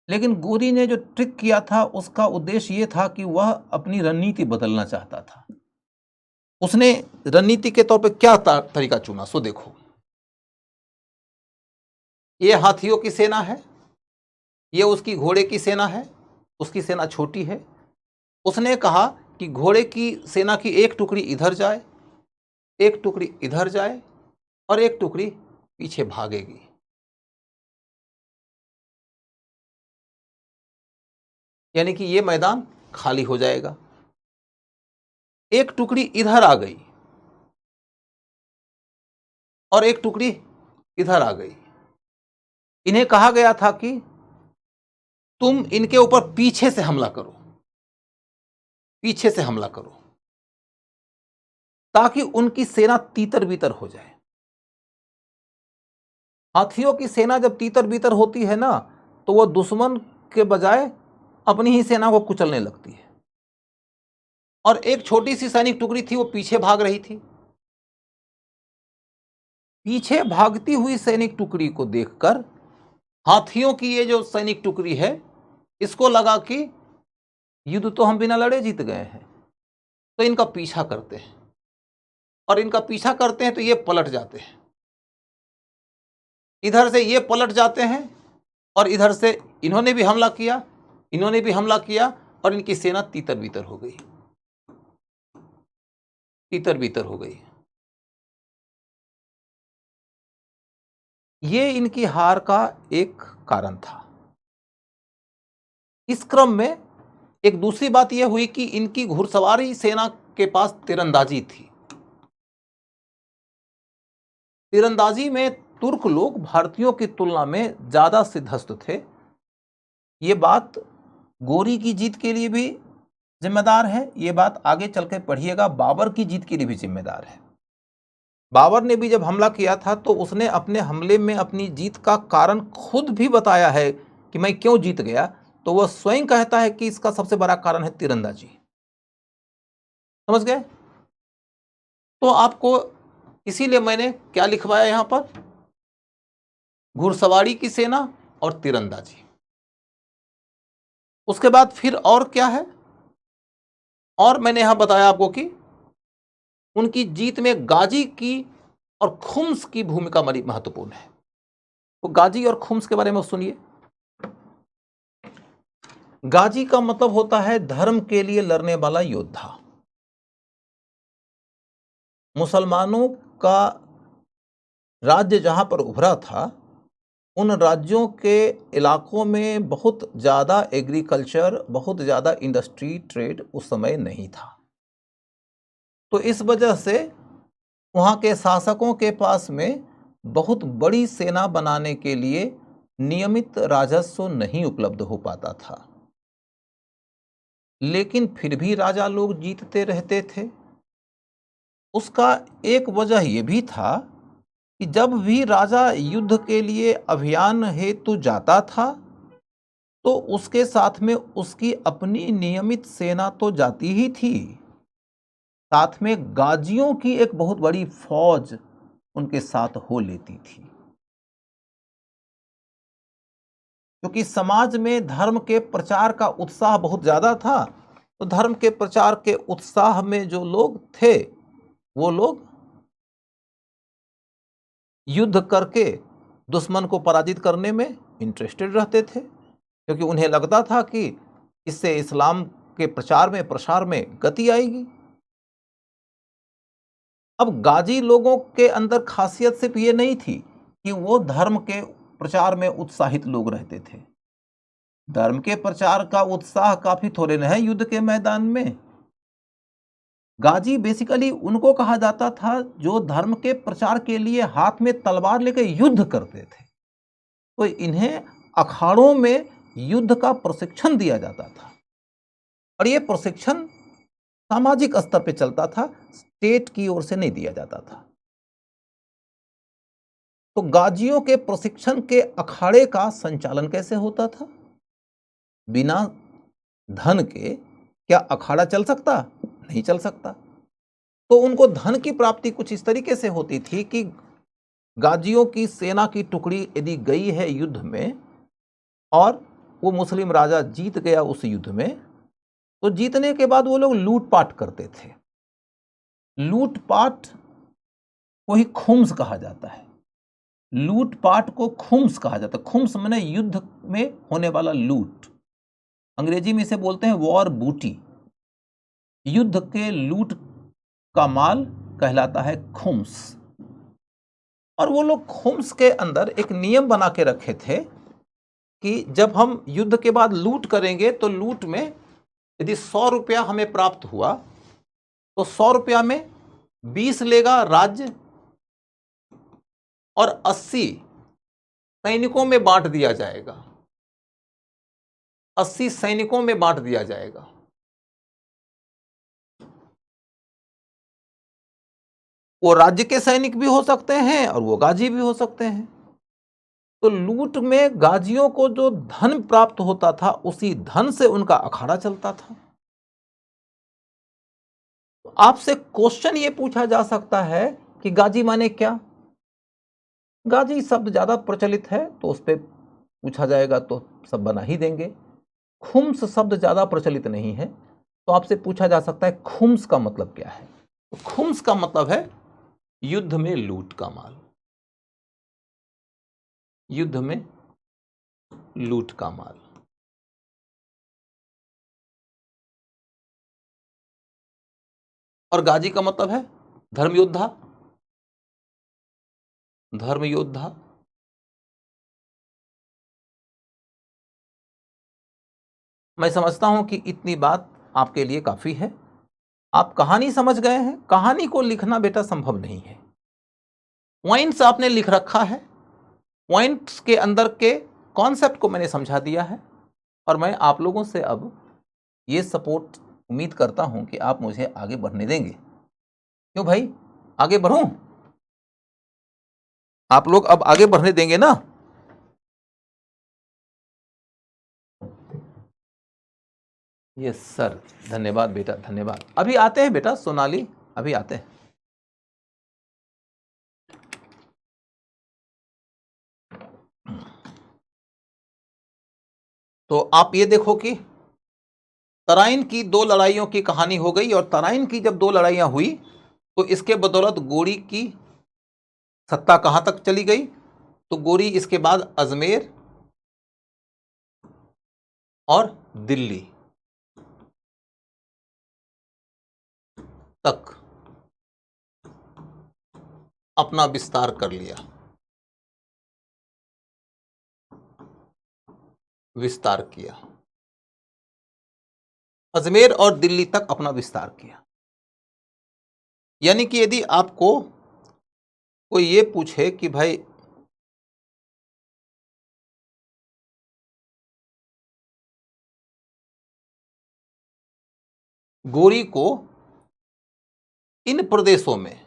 लेकिन गोरी ने जो ट्रिक किया था उसका उद्देश्य यह था कि वह अपनी रणनीति बदलना चाहता था। उसने रणनीति के तौर पर क्या तरीका चुना, सो देखो। ये हाथियों की सेना है, ये उसकी घोड़े की सेना है, उसकी सेना छोटी है। उसने कहा कि घोड़े की सेना की एक टुकड़ी इधर जाए, एक टुकड़ी इधर जाए और एक टुकड़ी पीछे भागेगी। यानी कि यह मैदान खाली हो जाएगा। एक टुकड़ी इधर आ गई और एक टुकड़ी इधर आ गई। इन्हें कहा गया था कि तुम इनके ऊपर पीछे से हमला करो, पीछे से हमला करो, ताकि उनकी सेना तीतर बीतर हो जाए। हाथियों की सेना जब तीतर बीतर होती है ना, तो वह दुश्मन के बजाय अपनी ही सेना को कुचलने लगती है। और एक छोटी सी सैनिक टुकड़ी थी, वो पीछे भाग रही थी। पीछे भागती हुई सैनिक टुकड़ी को देखकर हाथियों की ये जो सैनिक टुकड़ी है, इसको लगा कि युद्ध तो हम बिना लड़े जीत गए हैं, तो इनका पीछा करते हैं। और इनका पीछा करते हैं तो ये पलट जाते हैं, इधर से ये पलट जाते हैं, और इधर से इन्होंने भी हमला किया, इन्होंने भी हमला किया, और इनकी सेना तीतर बीतर हो गई, तीतर बीतर हो गई। ये इनकी हार का एक कारण था। इस क्रम में एक दूसरी बात यह हुई कि इनकी घुड़सवारी सेना के पास तीरंदाजी थी। तीरंदाजी में तुर्क लोग भारतीयों की तुलना में ज्यादा सिद्धहस्त थे। ये बात गोरी की जीत के लिए भी जिम्मेदार है, ये बात आगे चलकर पढ़िएगा बाबर की जीत के लिए भी जिम्मेदार है। बाबर ने भी जब हमला किया था तो उसने अपने हमले में अपनी जीत का कारण खुद भी बताया है कि मैं क्यों जीत गया। तो वह स्वयं कहता है कि इसका सबसे बड़ा कारण है तीरंदाजी। समझ गए? तो आपको इसीलिए मैंने क्या लिखवाया यहां पर, घुड़सवारी की सेना और तीरंदाजी। उसके बाद फिर और क्या है, और मैंने यहां बताया आपको कि उनकी जीत में गाजी की और खुम्स की भूमिका बड़ी महत्वपूर्ण है। तो गाजी और खुम्स के बारे में सुनिए। गाजी का मतलब होता है धर्म के लिए लड़ने वाला योद्धा। मुसलमानों का राज्य जहां पर उभरा था, उन राज्यों के इलाकों में बहुत ज़्यादा एग्रीकल्चर, बहुत ज़्यादा इंडस्ट्री, ट्रेड उस समय नहीं था। तो इस वजह से वहाँ के शासकों के पास में बहुत बड़ी सेना बनाने के लिए नियमित राजस्व नहीं उपलब्ध हो पाता था। लेकिन फिर भी राजा लोग जीतते रहते थे। उसका एक वजह यह भी था कि जब भी राजा युद्ध के लिए अभियान हेतु जाता था, तो उसके साथ में उसकी अपनी नियमित सेना तो जाती ही थी, साथ में गाजियों की एक बहुत बड़ी फौज उनके साथ हो लेती थी। क्योंकि समाज में धर्म के प्रचार का उत्साह बहुत ज्यादा था, तो धर्म के प्रचार के उत्साह में जो लोग थे, वो लोग युद्ध करके दुश्मन को पराजित करने में इंटरेस्टेड रहते थे, क्योंकि उन्हें लगता था कि इससे इस्लाम के प्रचार में, प्रसार में गति आएगी। अब गाजी लोगों के अंदर खासियत सिर्फ ये नहीं थी कि वो धर्म के प्रचार में उत्साहित लोग रहते थे। धर्म के प्रचार का उत्साह काफी थोड़े न है युद्ध के मैदान में। गाजी बेसिकली उनको कहा जाता था जो धर्म के प्रचार के लिए हाथ में तलवार लेकर युद्ध करते थे। तो इन्हें अखाड़ों में युद्ध का प्रशिक्षण दिया जाता था, और यह प्रशिक्षण सामाजिक स्तर पे चलता था, स्टेट की ओर से नहीं दिया जाता था। तो गाजियों के प्रशिक्षण के अखाड़े का संचालन कैसे होता था? बिना धन के क्या अखाड़ा चल सकता? नहीं चल सकता। तो उनको धन की प्राप्ति कुछ इस तरीके से होती थी कि गाजियों की सेना की टुकड़ी यदि गई है युद्ध में और वो मुस्लिम राजा जीत गया उस युद्ध में, तो जीतने के बाद वो लोग लूटपाट करते थे। लूटपाट को ही खुम्स कहा जाता है। लूटपाट को खुम्स कहा जाता है। खुम्स माने युद्ध में होने वाला लूट। अंग्रेजी में इसे बोलते हैं वॉर बूटी। युद्ध के लूट का माल कहलाता है खुम्स। और वो लोग खुम्स के अंदर एक नियम बना के रखे थे कि जब हम युद्ध के बाद लूट करेंगे तो लूट में यदि 100 रुपया हमें प्राप्त हुआ तो 100 रुपया में 20 लेगा राज्य और 80 सैनिकों में बांट दिया जाएगा। 80 सैनिकों में बांट दिया जाएगा। वो राज्य के सैनिक भी हो सकते हैं और वो गाजी भी हो सकते हैं। तो लूट में गाजियों को जो धन प्राप्त होता था, उसी धन से उनका अखाड़ा चलता था। तो आपसे क्वेश्चन ये पूछा जा सकता है कि गाजी माने क्या? गाजी शब्द ज्यादा प्रचलित है तो उस पर पूछा जाएगा तो सब बना ही देंगे। खुम्स शब्द ज्यादा प्रचलित नहीं है तो आपसे पूछा जा सकता है खुम्स का मतलब क्या है। तो खुम्स का मतलब है युद्ध में लूट का माल। युद्ध में लूट का माल। और गाजी का मतलब है धर्म योद्धा। धर्म योद्धा। मैं समझता हूं कि इतनी बात आपके लिए काफी है। आप कहानी समझ गए हैं। कहानी को लिखना बेटा संभव नहीं है। पॉइंट्स आपने लिख रखा है। पॉइंट्स के अंदर के कॉन्सेप्ट को मैंने समझा दिया है और मैं आप लोगों से अब ये सपोर्ट उम्मीद करता हूं कि आप मुझे आगे बढ़ने देंगे। क्यों भाई, आगे बढ़ूं? आप लोग अब आगे बढ़ने देंगे ना? यस सर, धन्यवाद बेटा, धन्यवाद। अभी आते हैं बेटा सोनाली, अभी आते हैं। तो आप ये देखो कि तराइन की 2 लड़ाइयों की कहानी हो गई और तराइन की जब 2 लड़ाइयां हुई तो इसके बदौलत गोरी की सत्ता कहां तक चली गई? तो गोरी इसके बाद अजमेर और दिल्ली तक अपना विस्तार कर लिया। विस्तार किया। अजमेर और दिल्ली तक अपना विस्तार किया। यानी कि यदि आपको कोई ये पूछे कि भाई गोरी को इन प्रदेशों में,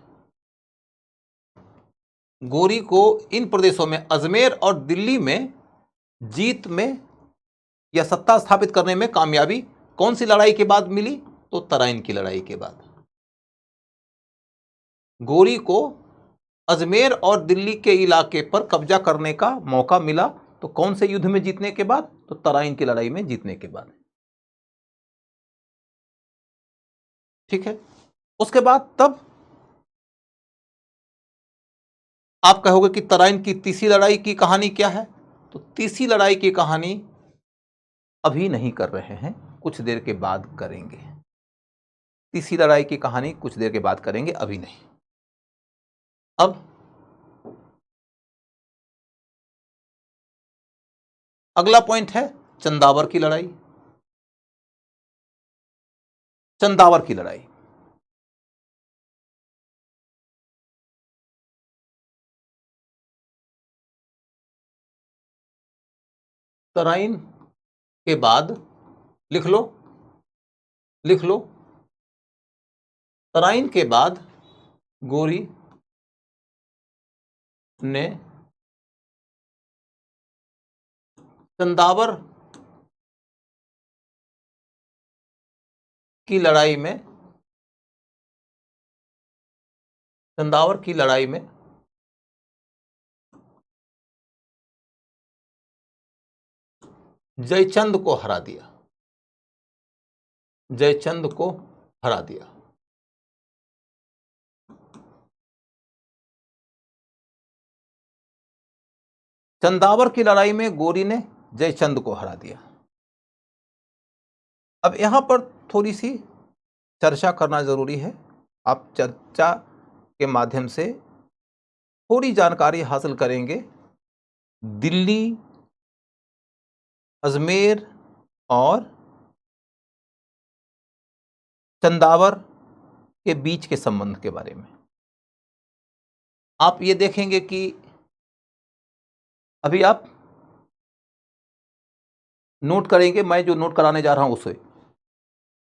गोरी को इन प्रदेशों में अजमेर और दिल्ली में जीत में या सत्ता स्थापित करने में कामयाबी कौन सी लड़ाई के बाद मिली? तो तराइन की लड़ाई के बाद। गोरी को अजमेर और दिल्ली के इलाके पर कब्जा करने का मौका मिला तो कौन से युद्ध में जीतने के बाद? तो तराइन की लड़ाई में जीतने के बाद। ठीक है। उसके बाद तब आप कहोगे कि तराइन की तीसरी लड़ाई की कहानी क्या है? तो तीसरी लड़ाई की कहानी अभी नहीं कर रहे हैं, कुछ देर के बाद करेंगे। तीसरी लड़ाई की कहानी कुछ देर के बाद करेंगे, अभी नहीं। अब अगला पॉइंट है चंदावर की लड़ाई। चंदावर की लड़ाई तराइन के बाद, लिख लो, लिख लो, तराइन के बाद गोरी ने चंदावर की लड़ाई में, चंदावर की लड़ाई में जयचंद को हरा दिया। जयचंद को हरा दिया। चंदावर की लड़ाई में गोरी ने जयचंद को हरा दिया। अब यहां पर थोड़ी सी चर्चा करना जरूरी है। आप चर्चा के माध्यम से थोड़ी जानकारी हासिल करेंगे। दिल्ली, अजमेर और चंदावर के बीच के संबंध के बारे में आप ये देखेंगे कि अभी आप नोट करेंगे, मैं जो नोट कराने जा रहा हूं उसे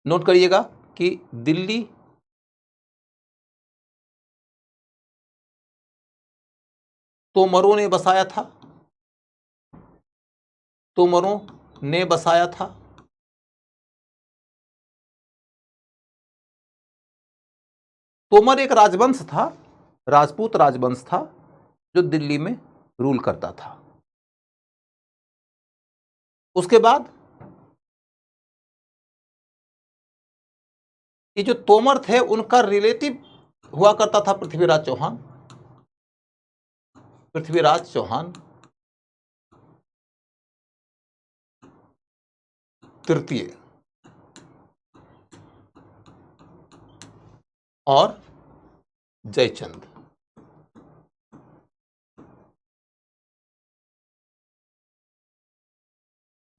नोट करिएगा कि दिल्ली तोमरों ने बसाया था, तोमरों ने बसाया था। तोमर एक राजवंश था, राजपूत राजवंश था जो दिल्ली में रूल करता था। उसके बाद ये जो तोमर थे उनका रिलेटिव हुआ करता था पृथ्वीराज चौहान। पृथ्वीराज चौहान तृतीय और जयचंद।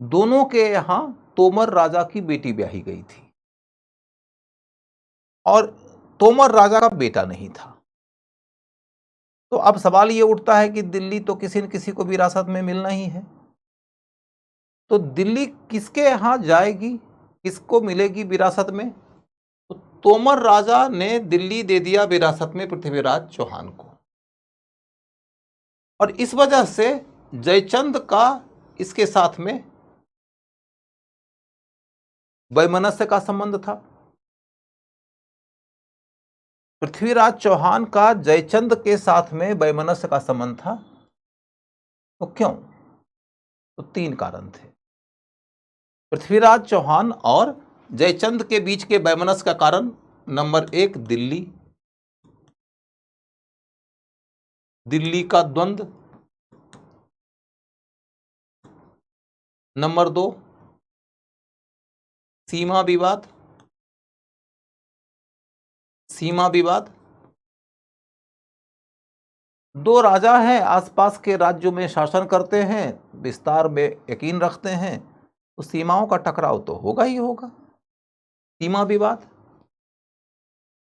दोनों के यहां तोमर राजा की बेटी ब्याही गई थी और तोमर राजा का बेटा नहीं था। तो अब सवाल ये उठता है कि दिल्ली तो किसी न किसी को विरासत में मिलना ही है, तो दिल्ली किसके यहां जाएगी, किसको मिलेगी विरासत में? तो तोमर राजा ने दिल्ली दे दिया विरासत में पृथ्वीराज चौहान को, और इस वजह से जयचंद का इसके साथ में वैमनस्य का संबंध था। पृथ्वीराज चौहान का जयचंद के साथ में वैमनस्य का संबंध था। तो क्यों? तो 3 कारण थे। पृथ्वीराज चौहान और जयचंद के बीच के वैमनस्य का कारण नंबर 1 दिल्ली, दिल्ली का द्वंद्व। नंबर 2 सीमा विवाद, सीमा विवाद। 2 राजा हैं, आसपास के राज्यों में शासन करते हैं, विस्तार में यकीन रखते हैं, तो सीमाओं का टकराव तो होगा ही होगा, सीमा विवाद।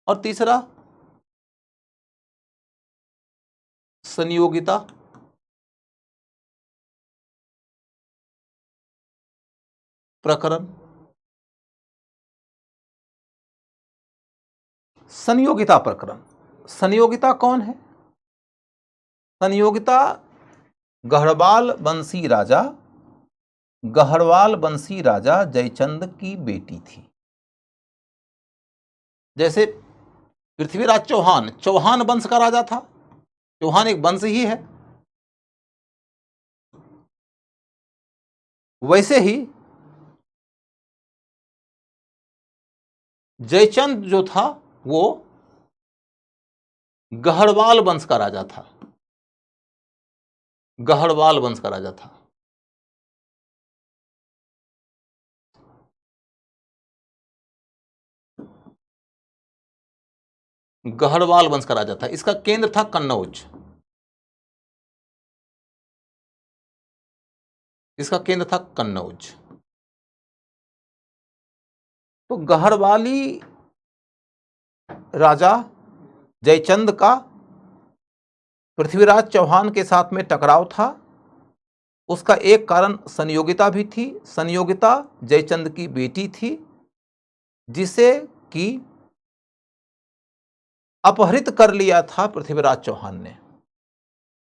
और तीसरा संयोगिता, प्रकरण। संयोगिता प्रकरण, संयोगिता कौन है? संयोगिता गढ़वाल वंशी राजा, गढ़वाल वंशी राजा जयचंद की बेटी थी। जैसे पृथ्वीराज चौहान चौहान वंश का राजा था, चौहान एक वंश ही है, वैसे ही जयचंद जो था वो गढ़वाल वंश का राजा था, गढ़वाल वंश का राजा था। गढ़वाल वंश का राजा था। इसका केंद्र था कन्नौज, इसका केंद्र था कन्नौज। तो गढ़वाली राजा जयचंद का पृथ्वीराज चौहान के साथ में टकराव था। उसका एक कारण संयोगिता भी थी। संयोगिता जयचंद की बेटी थी, जिसे कि अपहरित कर लिया था पृथ्वीराज चौहान ने।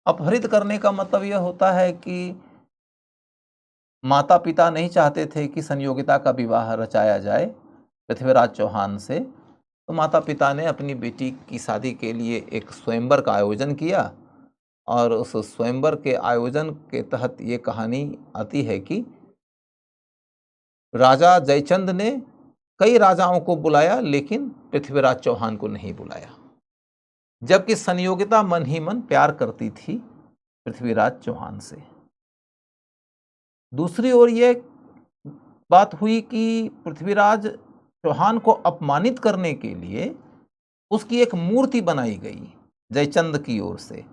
अपहरित करने का मतलब यह होता है कि माता पिता नहीं चाहते थे कि संयोगिता का विवाह रचाया जाए पृथ्वीराज चौहान से, तो माता पिता ने अपनी बेटी की शादी के लिए एक स्वयंवर का आयोजन किया, और उस स्वयंवर के आयोजन के तहत ये कहानी आती है कि राजा जयचंद ने कई राजाओं को बुलाया, लेकिन पृथ्वीराज चौहान को नहीं बुलाया, जबकि संयोगिता मन ही मन प्यार करती थी पृथ्वीराज चौहान से। दूसरी ओर ये बात हुई कि पृथ्वीराज चौहान को अपमानित करने के लिए उसकी एक मूर्ति बनाई गई जयचंद की ओर से,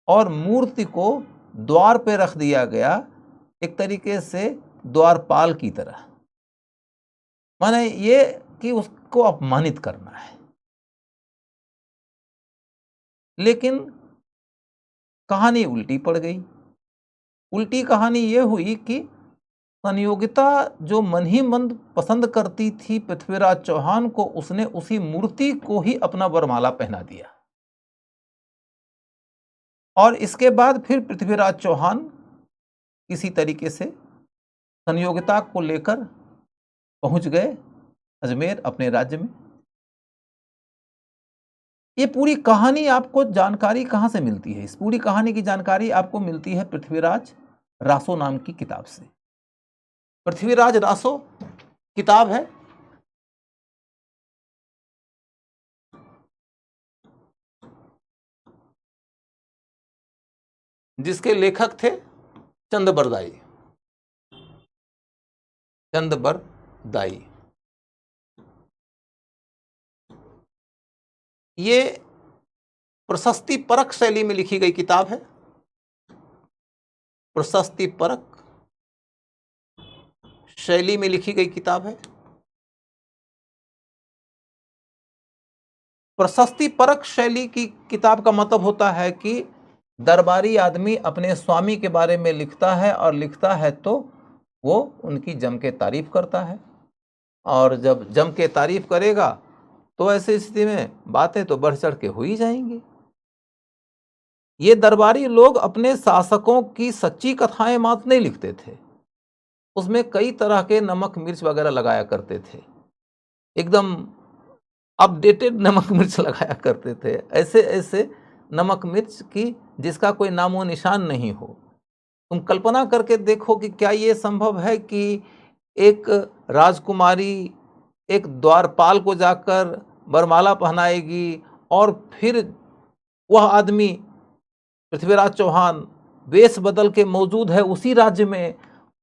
और मूर्ति को द्वार पे रख दिया गया, एक तरीके से द्वारपाल की तरह। माने ये कि उसको अपमानित करना है। लेकिन कहानी उल्टी पड़ गई। उल्टी कहानी ये हुई कि संयोगिता जो मन ही मन पसंद करती थी पृथ्वीराज चौहान को, उसने उसी मूर्ति को ही अपना वरमाला पहना दिया। और इसके बाद फिर पृथ्वीराज चौहान किसी तरीके से संयोगिता को लेकर पहुंच गए अजमेर अपने राज्य में। ये पूरी कहानी आपको जानकारी कहां से मिलती है? इस पूरी कहानी की जानकारी आपको मिलती है पृथ्वीराज रासो नाम की किताब से। पृथ्वीराज रासो किताब है, जिसके लेखक थे चंदबरदाई। चंदबरदाई ये प्रशस्ति परक शैली में लिखी गई किताब है। प्रशस्ति परक शैली में लिखी गई किताब है। प्रशस्ति परक शैली की किताब का मतलब होता है कि दरबारी आदमी अपने स्वामी के बारे में लिखता है, और लिखता है तो वो उनकी जम के तारीफ करता है, और जब जम के तारीफ करेगा तो ऐसी स्थिति में बातें तो बढ़ चढ़ के हो ही जाएंगी। ये दरबारी लोग अपने शासकों की सच्ची कथाएं मात्र नहीं लिखते थे, उसमें कई तरह के नमक मिर्च वगैरह लगाया करते थे, एकदम अपडेटेड नमक मिर्च लगाया करते थे, ऐसे ऐसे नमक मिर्च की जिसका कोई नामो निशान नहीं हो। तुम कल्पना करके देखो कि क्या ये संभव है कि एक राजकुमारी एक द्वारपाल को जाकर वरमाला पहनाएगी, और फिर वह आदमी पृथ्वीराज चौहान वेश बदल के मौजूद है उसी राज्य में,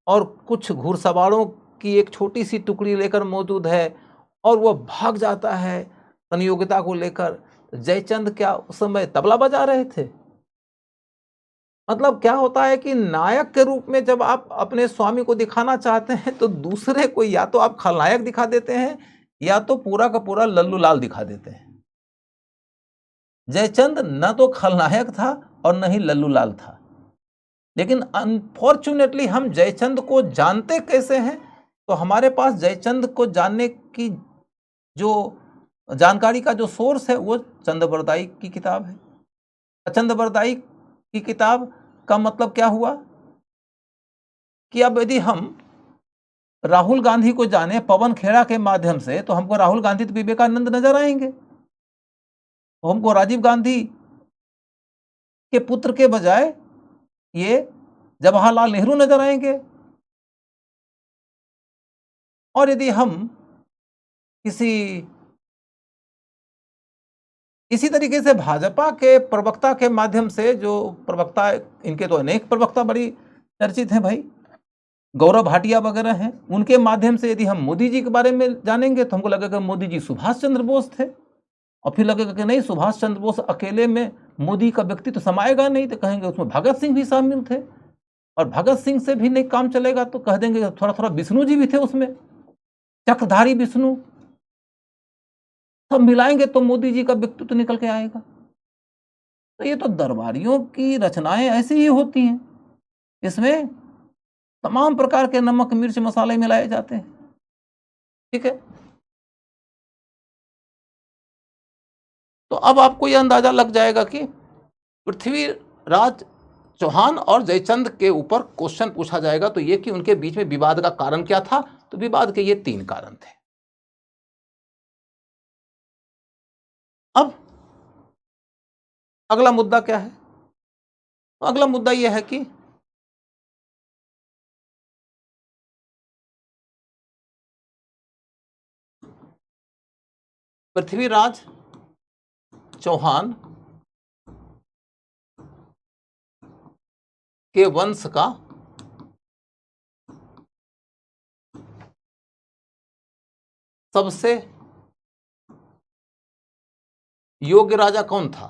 और कुछ घुड़सवारों की एक छोटी सी टुकड़ी लेकर मौजूद है, और वह भाग जाता है संयोगिता को लेकर। जयचंद क्या उस समय तबला बजा रहे थे? मतलब क्या होता है कि नायक के रूप में जब आप अपने स्वामी को दिखाना चाहते हैं तो दूसरे को या तो आप खलनायक दिखा देते हैं, या तो पूरा का पूरा लल्लू लाल दिखा देते हैं। जयचंद न तो खलनायक था और न ही लल्लू लाल था, लेकिन अनफॉर्चुनेटली हम जयचंद को जानते कैसे हैं? तो हमारे पास जयचंद को जानने की जो जानकारी का जो सोर्स है वो चंदबरदाई की किताब है। चंदबरदाई की किताब का मतलब क्या हुआ कि अब यदि हम राहुल गांधी को जाने पवन खेड़ा के माध्यम से, तो हमको राहुल गांधी तो विवेकानंद नजर आएंगे, तो हमको राजीव गांधी के पुत्र के बजाय ये जवाहरलाल नेहरू नजर आएंगे। और यदि हम इसी तरीके से भाजपा के प्रवक्ता के माध्यम से, जो प्रवक्ता इनके तो अनेक प्रवक्ता बड़ी चर्चित हैं भाई, गौरव भाटिया वगैरह हैं, उनके माध्यम से यदि हम मोदी जी के बारे में जानेंगे तो हमको लगेगा मोदी जी सुभाष चंद्र बोस थे, और फिर लगेगा कि नहीं सुभाष चंद्र बोस अकेले में मोदी का व्यक्तित्व समाएगा नहीं, तो कहेंगे उसमें भगत सिंह भी शामिल थे, और भगत सिंह से भी नहीं काम चलेगा तो कह देंगे थोड़ा थोड़ा विष्णु जी भी थे उसमें, चक्रधारी विष्णु, सब मिलाएंगे तो मोदी जी का व्यक्तित्व निकल के आएगा। तो ये तो दरबारियों की रचनाएं ऐसी ही होती हैं, इसमें तमाम प्रकार के नमक मिर्च मसाले मिलाए जाते हैं। ठीक है, तो अब आपको यह अंदाजा लग जाएगा कि पृथ्वीराज चौहान और जयचंद के ऊपर क्वेश्चन पूछा जाएगा तो ये कि उनके बीच में विवाद का कारण क्या था। तो विवाद के ये 3 कारण थे। अब अगला मुद्दा क्या है? तो अगला मुद्दा यह है कि पृथ्वीराज चौहान के वंश का सबसे योग्य राजा कौन था?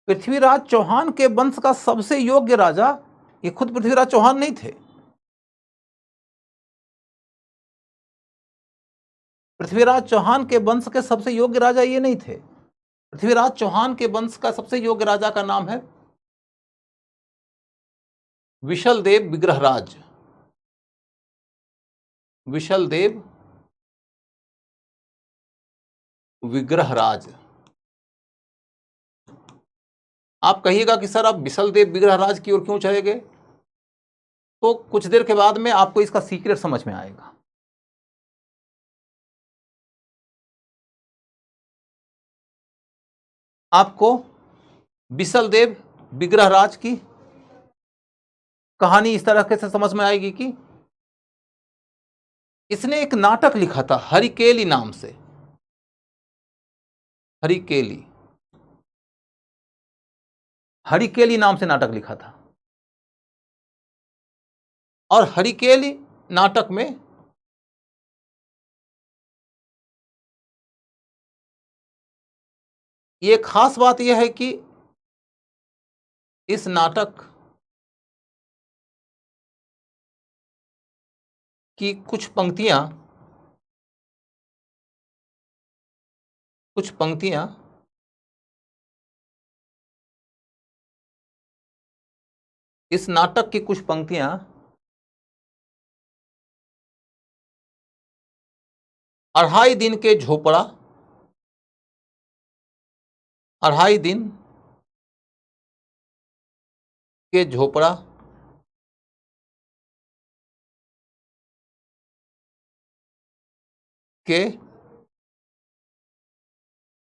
पृथ्वीराज चौहान के वंश का सबसे योग्य राजा ये खुद पृथ्वीराज चौहान नहीं थे। पृथ्वीराज चौहान के वंश के सबसे योग्य राजा ये नहीं थे। पृथ्वीराज चौहान के वंश का सबसे योग्य राजा का नाम है विशलदेव विग्रहराज। विशलदेव विग्रहराज। आप कहिएगा कि सर आप विशलदेव विग्रहराज की ओर क्यों चले गए, तो कुछ देर के बाद में आपको इसका सीक्रेट समझ में आएगा। आपको विशलदेव विग्रहराज की कहानी इस तरह से समझ में आएगी कि इसने एक नाटक लिखा था हरिकेली नाम से। हरिकेली, हरिकेली नाम से नाटक लिखा था। और हरिकेली नाटक में ये खास बात यह है कि इस नाटक की कुछ पंक्तियां इस नाटक की कुछ पंक्तियां अढ़ाई दिन के झोपड़ा, अढ़ाई दिन के झोपड़ा के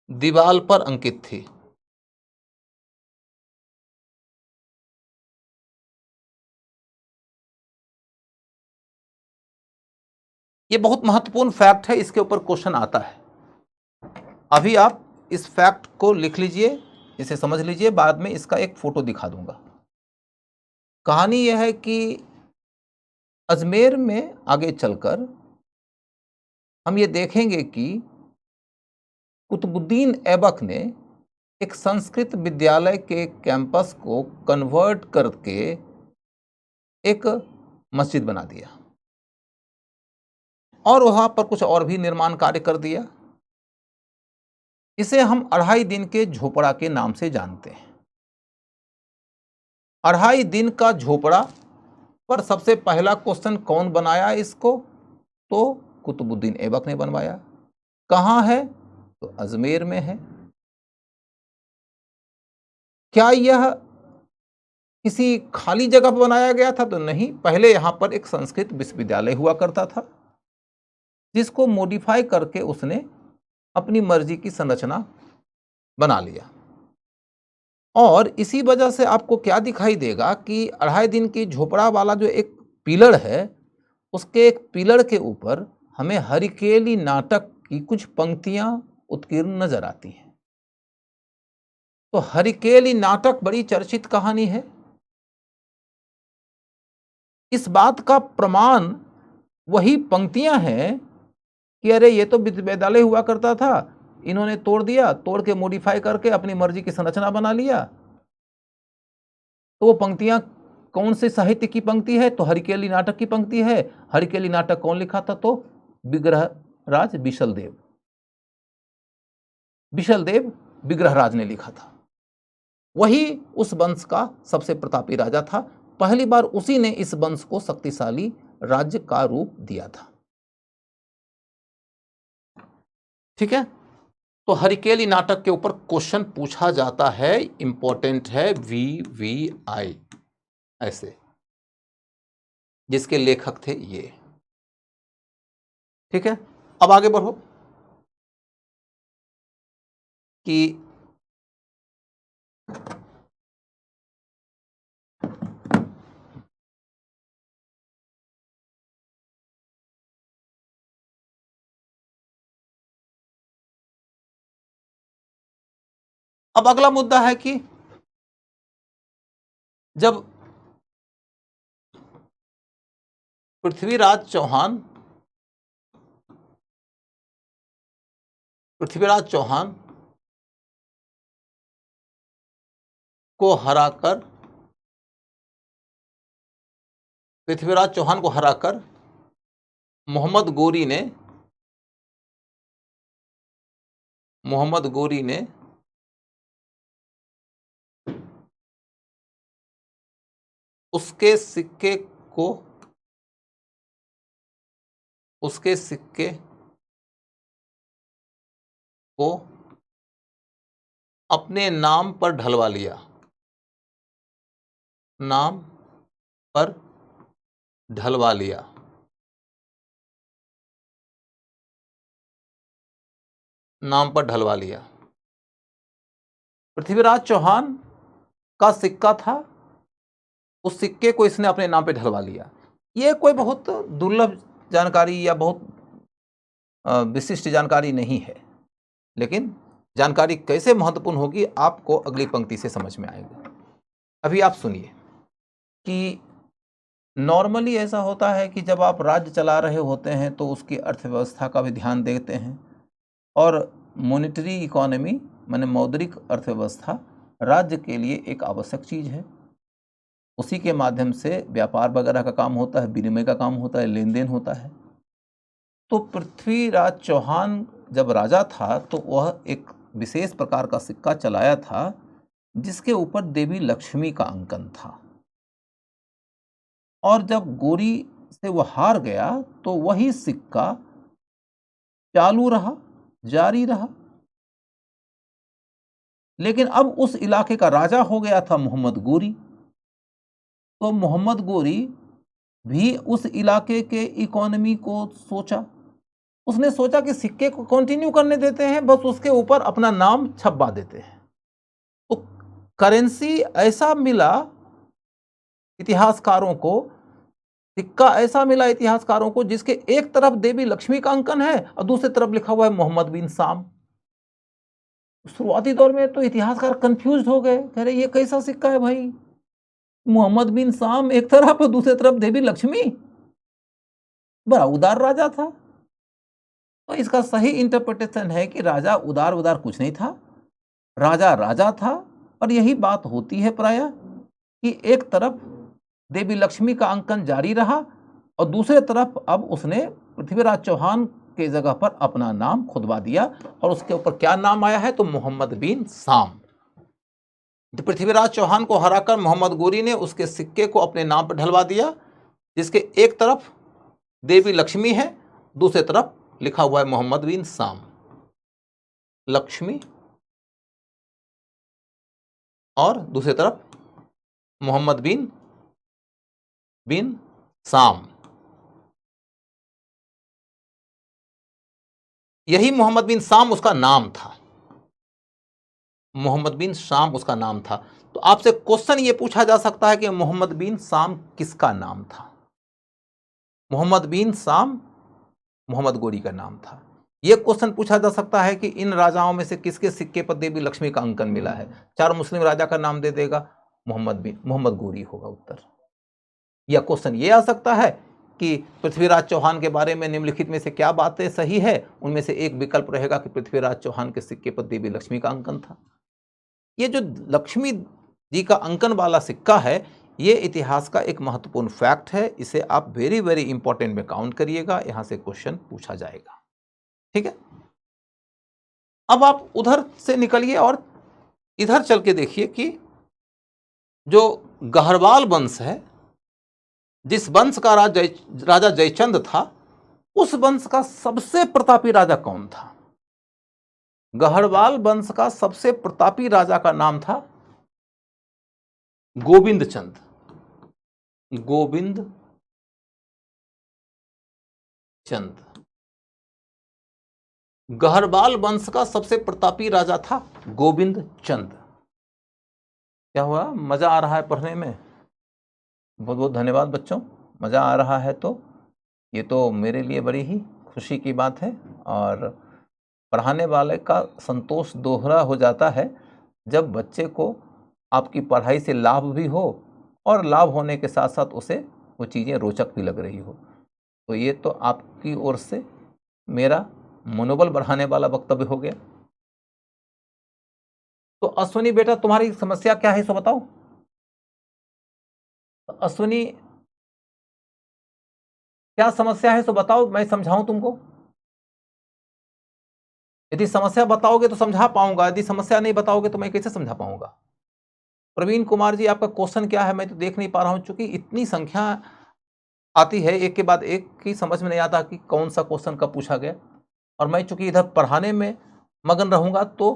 दीवाल पर अंकित थी। ये बहुत महत्वपूर्ण फैक्ट है, इसके ऊपर क्वेश्चन आता है। अभी आप इस फैक्ट को लिख लीजिए, इसे समझ लीजिए, बाद में इसका एक फोटो दिखा दूंगा। कहानी यह है कि अजमेर में आगे चलकर हम ये देखेंगे कि कुतुबुद्दीन ऐबक ने एक संस्कृत विद्यालय के कैंपस को कन्वर्ट करके एक मस्जिद बना दिया और वहां पर कुछ और भी निर्माण कार्य कर दिया। इसे हम अढ़ाई दिन के झोपड़ा के नाम से जानते हैं। अढ़ाई दिन का झोपड़ा पर सबसे पहला क्वेश्चन कौन बनाया इसको, तो कुतुबुद्दीन ऐबक ने बनवाया। कहां है, तो अजमेर में है। क्या यह किसी खाली जगह पर बनाया गया था, तो नहीं, पहले यहां पर एक संस्कृत विश्वविद्यालय हुआ करता था जिसको मॉडिफाई करके उसने अपनी मर्जी की संरचना बना लिया। और इसी वजह से आपको क्या दिखाई देगा कि अढ़ाई दिन की झोपड़ा वाला जो एक पिलर है, उसके एक पिलर के ऊपर हमें हरिकेली नाटक की कुछ पंक्तियां उत्कीर्ण नजर आती हैं। तो हरिकेली नाटक बड़ी चर्चित कहानी है। इस बात का प्रमाण वही पंक्तियां हैं कि अरे ये तो विश्वविद्यालय हुआ करता था, इन्होंने तोड़ दिया, तोड़ के मॉडिफाई करके अपनी मर्जी की संरचना बना लिया। तो वो पंक्तियां कौन से साहित्य की पंक्ति है, तो हरिकेली नाटक की पंक्ति है। हरिकेली नाटक कौन लिखा था, तो विग्रहराज विशलदेव विग्रहराज ने लिखा था। वही उस वंश का सबसे प्रतापी राजा था। पहली बार उसी ने इस वंश को शक्तिशाली राज्य का रूप दिया था। ठीक है, तो हरिकेली नाटक के ऊपर क्वेश्चन पूछा जाता है, इंपॉर्टेंट है, VVI ऐसे, जिसके लेखक थे ये। ठीक है, अब आगे बढ़ो कि अब अगला मुद्दा है कि जब पृथ्वीराज चौहान को हराकर मोहम्मद गोरी ने उसके सिक्के को अपने नाम पर ढलवा लिया, नाम पर ढलवा लिया। नाम पर ढलवा लिया। पृथ्वीराज चौहान का सिक्का था, उस सिक्के को इसने अपने नाम पे ढलवा लिया। यह कोई बहुत दुर्लभ जानकारी या बहुत विशिष्ट जानकारी नहीं है, लेकिन जानकारी कैसे महत्वपूर्ण होगी आपको अगली पंक्ति से समझ में आएगा। अभी आप सुनिए कि नॉर्मली ऐसा होता है कि जब आप राज्य चला रहे होते हैं तो उसकी अर्थव्यवस्था का भी ध्यान देते हैं, और मॉनेटरी इकोनॉमी माने मौद्रिक अर्थव्यवस्था राज्य के लिए एक आवश्यक चीज़ है। उसी के माध्यम से व्यापार वगैरह का काम होता है, विनिमय का काम होता है, लेन देन होता है। तो पृथ्वीराज चौहान जब राजा था तो वह एक विशेष प्रकार का सिक्का चलाया था जिसके ऊपर देवी लक्ष्मी का अंकन था, और जब गोरी से वह हार गया तो वही सिक्का चालू रहा, जारी रहा। लेकिन अब उस इलाके का राजा हो गया था मोहम्मद गोरी, तो मोहम्मद गोरी भी उस इलाके के इकोनॉमी को सोचा। उसने सोचा कि सिक्के को कंटिन्यू करने देते हैं, बस उसके ऊपर अपना नाम छपवा देते हैं। तो करेंसी ऐसा मिला इतिहासकारों को, सिक्का ऐसा मिला इतिहासकारों को जिसके एक तरफ देवी लक्ष्मी का अंकन है और दूसरी तरफ लिखा हुआ है मोहम्मद बिन साम। शुरुआती दौर में तो इतिहासकार कंफ्यूज हो गए, कह रहे ये कैसा सिक्का है भाई, मोहम्मद बिन साम एक तरफ और दूसरी तरफ देवी लक्ष्मी। बड़ा उदार राजा था। तो इसका सही इंटरप्रिटेशन है कि राजा उदार उदार कुछ नहीं था, राजा राजा था। और यही बात होती है प्रायः कि एक तरफ देवी लक्ष्मी का अंकन जारी रहा और दूसरे तरफ अब उसने पृथ्वीराज चौहान के जगह पर अपना नाम खुदवा दिया, और उसके ऊपर क्या नाम आया है तो मोहम्मद बिन साम। तो पृथ्वीराज चौहान को हराकर मोहम्मद गोरी ने उसके सिक्के को अपने नाम पर ढलवा दिया, जिसके एक तरफ देवी लक्ष्मी है, दूसरी तरफ लिखा हुआ है मोहम्मद बिन साम। लक्ष्मी और दूसरी तरफ मोहम्मद बिन साम। यही मोहम्मद बिन साम उसका नाम था, मोहम्मद बिन साम उसका नाम था। तो आपसे क्वेश्चन ये पूछा जा सकता है कि मोहम्मद बिन साम किसका नाम था? मोहम्मद बिन साम मोहम्मद गोरी का नाम था। यह क्वेश्चन पूछा जा सकता है कि इन राजाओं में से किसके सिक्के पर देवी लक्ष्मी का अंकन मिला है? चार मुस्लिम राजा का नाम दे देगा, मोहम्मद गोरी होगा उत्तर। या क्वेश्चन ये आ सकता है कि पृथ्वीराज चौहान के बारे में निम्नलिखित में से क्या बातें सही है? उनमें से एक विकल्प रहेगा कि पृथ्वीराज चौहान के सिक्के पर देवी लक्ष्मी का अंकन था। ये जो लक्ष्मी जी का अंकन वाला सिक्का है, ये इतिहास का एक महत्वपूर्ण फैक्ट है। इसे आप वेरी वेरी इंपॉर्टेंट में काउंट करिएगा, यहां से क्वेश्चन पूछा जाएगा। ठीक है, अब आप उधर से निकलिए और इधर चल के देखिए कि जो गहरवाल वंश है, जिस वंश का राजा जयचंद था, उस वंश का सबसे प्रतापी राजा कौन था? गहरवाल वंश का सबसे प्रतापी राजा का नाम था गोविंद चंद। गोविंद चंद। गहरवाल वंश का सबसे प्रतापी राजा था गोविंद चंद। क्या हुआ, मजा आ रहा है पढ़ने में? बहुत बहुत धन्यवाद बच्चों, मजा आ रहा है तो ये तो मेरे लिए बड़ी ही खुशी की बात है। और पढ़ाने वाले का संतोष दोहरा हो जाता है जब बच्चे को आपकी पढ़ाई से लाभ भी हो और लाभ होने के साथ साथ उसे वो चीज़ें रोचक भी लग रही हो। तो ये तो आपकी ओर से मेरा मनोबल बढ़ाने वाला वक्तव्य हो गया। तो अश्विनी बेटा, तुम्हारी समस्या क्या है सो बताओ। अश्विनी, क्या समस्या है सो बताओ, मैं समझाऊं तुमको। यदि समस्या बताओगे तो समझा पाऊंगा, यदि समस्या नहीं बताओगे तो मैं कैसे समझा पाऊंगा? प्रवीण कुमार जी, आपका क्वेश्चन क्या है मैं तो देख नहीं पा रहा हूं, चूंकि इतनी संख्या आती है एक के बाद एक की, समझ में नहीं आता कि कौन सा क्वेश्चन कब पूछा गया। और मैं चूंकि इधर पढ़ाने में मगन रहूंगा तो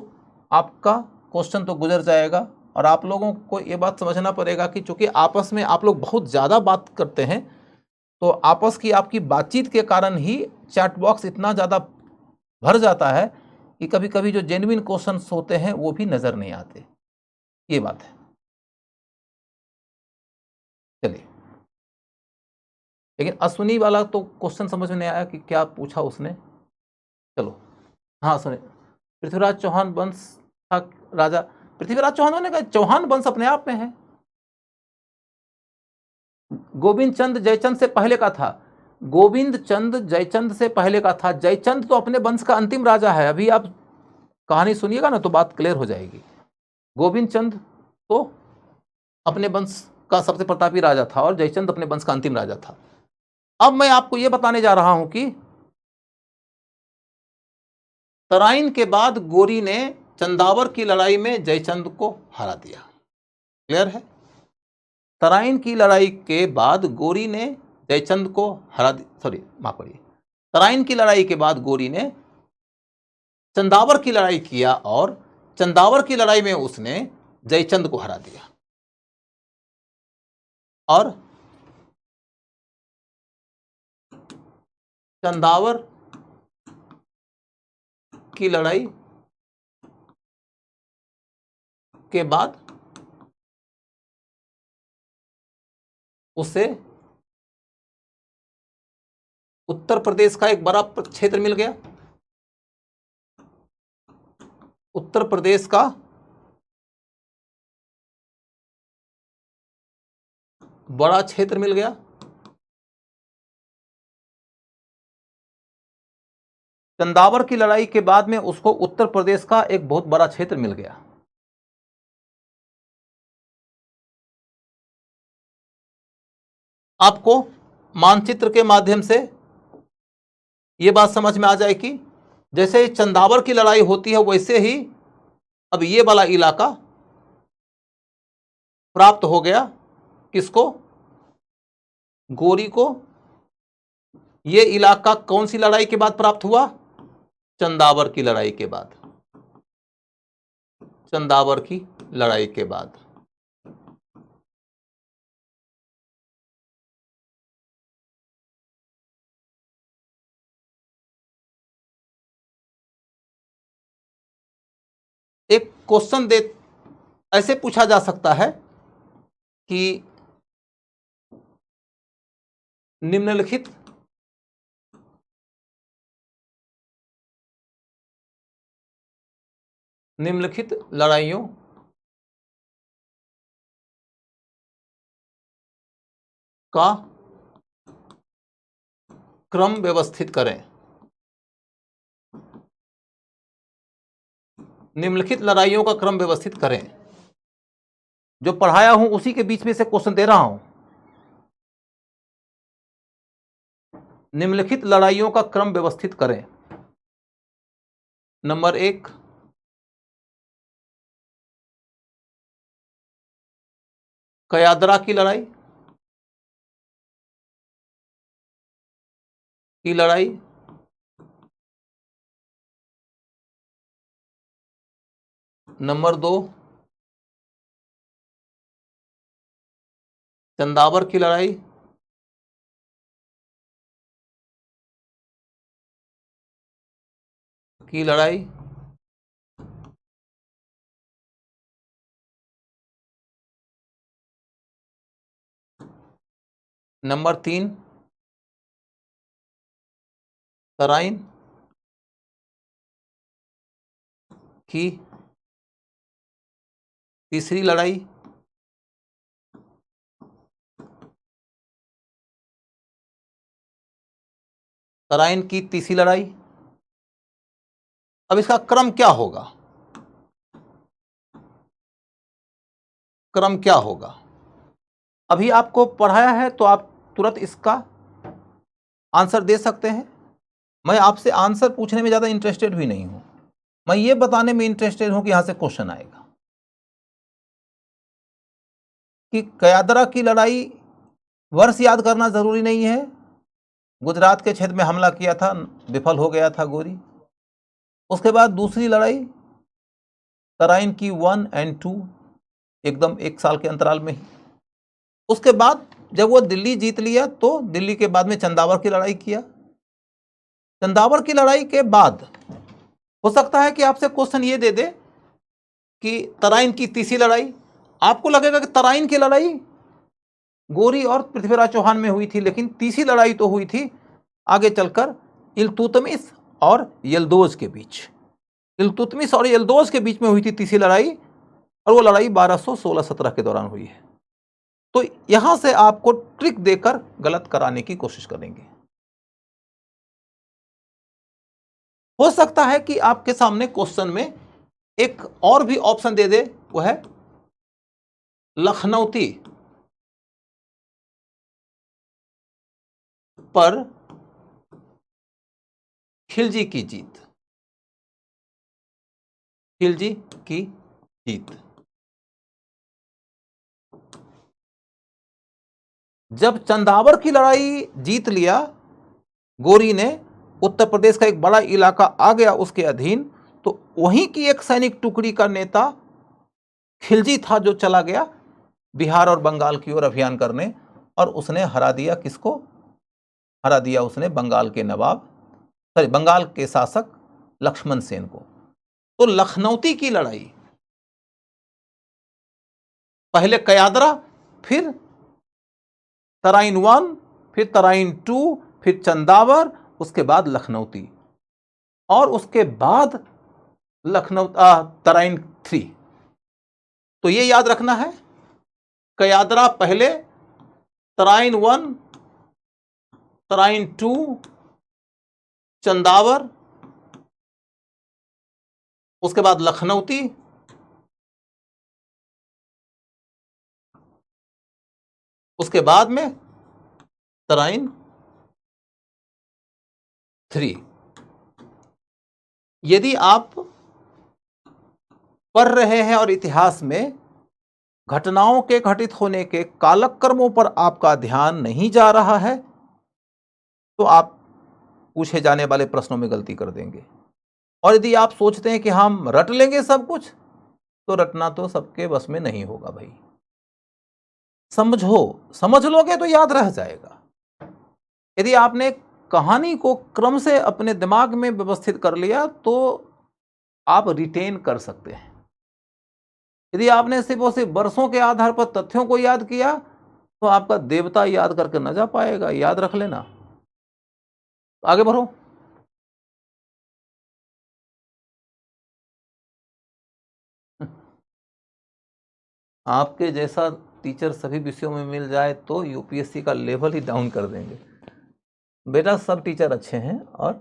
आपका क्वेश्चन तो गुजर जाएगा। और आप लोगों को ये बात समझना पड़ेगा कि चूंकि आपस में आप लोग बहुत ज़्यादा बात करते हैं, तो आपस की आपकी बातचीत के कारण ही चैट बॉक्स इतना ज़्यादा भर जाता है कि कभी कभी जो जेन्युइन क्वेश्चंस होते हैं वो भी नज़र नहीं आते। ये बात है। चलिए, लेकिन अश्विनी वाला तो क्वेश्चन समझ में नहीं आया कि क्या पूछा उसने। चलो, हाँ सुने, पृथ्वीराज चौहान वंश था राजा। पृथ्वीराज चौहान होने का चौहान वंश अपने आप में है। गोविंद चंद जयचंद से पहले का था। गोविंद चंद जयचंद से पहले का था। जयचंद तो अपने वंश का अंतिम राजा है। अभी आप कहानी सुनिएगा ना तो बात क्लियर हो जाएगी। गोविंद चंद तो अपने वंश का सबसे प्रतापी राजा था और जयचंद अपने वंश का अंतिम राजा था। अब मैं आपको यह बताने जा रहा हूं कि तराइन के बाद गोरी ने चंदावर की लड़ाई में जयचंद को हरा दिया। क्लियर है? तराइन की लड़ाई के बाद गोरी ने जयचंद को हरा दिया। सॉरी, माफ करिए, तराइन की लड़ाई के बाद गोरी ने चंदावर की लड़ाई किया और चंदावर की लड़ाई में उसने जयचंद को हरा दिया। और चंदावर की लड़ाई के बाद उसे उत्तर प्रदेश का एक बड़ा क्षेत्र मिल गया। उत्तर प्रदेश का बड़ा क्षेत्र मिल गया। चंदावर की लड़ाई के बाद में उसको उत्तर प्रदेश का एक बहुत बड़ा क्षेत्र मिल गया। आपको मानचित्र के माध्यम से यह बात समझ में आ जाए कि जैसे चंदावर की लड़ाई होती है वैसे ही अब ये वाला इलाका प्राप्त हो गया किसको? गोरी को। ये इलाका कौन सी लड़ाई के बाद प्राप्त हुआ? चंदावर की लड़ाई के बाद। चंदावर की लड़ाई के बाद। एक क्वेश्चन दे ऐसे पूछा जा सकता है कि निम्नलिखित लड़ाइयों का क्रम व्यवस्थित करें। निम्नलिखित लड़ाइयों का क्रम व्यवस्थित करें। जो पढ़ाया हूं उसी के बीच में से क्वेश्चन दे रहा हूं। निम्नलिखित लड़ाइयों का क्रम व्यवस्थित करें। नंबर 1, कयादरा की लड़ाई। नंबर 2, चंदावर की लड़ाई। नंबर 3, तराइन की तीसरी लड़ाई। तराइन की तीसरी लड़ाई। अब इसका क्रम क्या होगा? क्रम क्या होगा? अभी आपको पढ़ाया है तो आप तुरंत इसका आंसर दे सकते हैं। मैं आपसे आंसर पूछने में ज़्यादा इंटरेस्टेड भी नहीं हूं। मैं ये बताने में इंटरेस्टेड हूं कि यहां से क्वेश्चन आएगा। कि कयादरा की लड़ाई वर्ष याद करना जरूरी नहीं है। गुजरात के क्षेत्र में हमला किया था, विफल हो गया था गोरी। उसके बाद दूसरी लड़ाई तराइन की 1 और 2, एकदम एक साल के अंतराल में ही। उसके बाद जब वो दिल्ली जीत लिया तो दिल्ली के बाद में चंदावर की लड़ाई किया। चंदावर की लड़ाई के बाद हो सकता है कि आपसे क्वेश्चन ये दे दे कि तराइन की तीसरी लड़ाई, आपको लगेगा कि तराइन की लड़ाई गोरी और पृथ्वीराज चौहान में हुई थी, लेकिन तीसरी लड़ाई तो हुई थी आगे चलकर इल्तुतमिश और यल्दोज के बीच। इल्तुतमिश और यल्दोज के बीच में हुई थी तीसरी लड़ाई, और वो लड़ाई 1216-17 के दौरान हुई है। तो यहां से आपको ट्रिक देकर गलत कराने की कोशिश करेंगे। हो सकता है कि आपके सामने क्वेश्चन में एक और भी ऑप्शन दे दे, वो है लखनऊती पर खिलजी की जीत। खिलजी की जीत। जब चंदावर की लड़ाई जीत लिया गोरी ने, उत्तर प्रदेश का एक बड़ा इलाका आ गया उसके अधीन, तो वहीं की एक सैनिक टुकड़ी का नेता खिलजी था जो चला गया बिहार और बंगाल की ओर अभियान करने, और उसने हरा दिया किसको? हरा दिया उसने बंगाल के नवाब, बंगाल के शासक लक्ष्मण सेन को। तो लखनऊती की लड़ाई, पहले कयादरा, फिर तराइन 1, फिर तराइन 2, फिर चंदावर, उसके बाद लखनऊती, और उसके बाद लखनऊ तराइन 3। तो ये याद रखना है, कयादरा पहले, तराइन 1, तराइन 2, चंदावर, उसके बाद लखनऊती, उसके बाद में तराइन 3। यदि आप पढ़ रहे हैं और इतिहास में घटनाओं के घटित होने के कालक्रमों पर आपका ध्यान नहीं जा रहा है, तो आप पूछे जाने वाले प्रश्नों में गलती कर देंगे। और यदि आप सोचते हैं कि हम रट लेंगे सब कुछ, तो रटना तो सबके बस में नहीं होगा भाई। समझ लोगे तो याद रह जाएगा। यदि आपने कहानी को क्रम से अपने दिमाग में व्यवस्थित कर लिया तो आप रिटेन कर सकते हैं। यदि आपने सिर्फ और सिर्फ वर्षों के आधार पर तथ्यों को याद किया, तो आपका देवता याद करके न जा पाएगा, याद रख लेना। आगे बढ़ो। आपके जैसा टीचर सभी विषयों में मिल जाए तो यूपीएससी का लेवल ही डाउन कर देंगे। बेटा सब टीचर अच्छे हैं और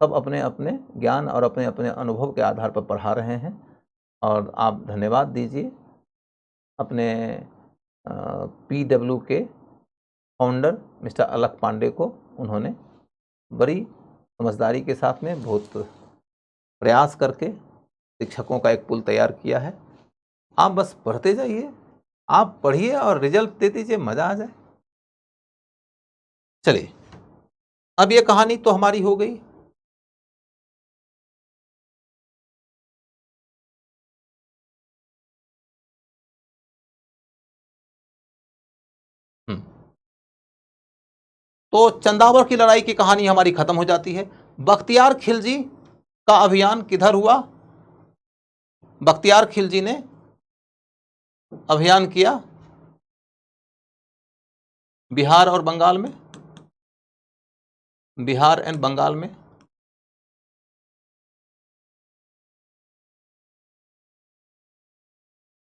सब अपने अपने ज्ञान और अपने अपने अनुभव के आधार पर पढ़ा रहे हैं, और आप धन्यवाद दीजिए अपने PW के फाउंडर मिस्टर अलक पांडे को। उन्होंने बड़ी समझदारी के साथ में बहुत प्रयास करके शिक्षकों का एक पुल तैयार किया है। आप बस पढ़ते जाइए, आप पढ़िए और रिजल्ट दे दीजिए, मजा आ जाए। चलिए, अब ये कहानी तो हमारी हो गई। तो चंदावर की लड़ाई की कहानी हमारी खत्म हो जाती है। बख्तियार खिलजी का अभियान किधर हुआ? बख्तियार खिलजी ने अभियान किया बिहार और बंगाल में, बिहार एंड बंगाल में।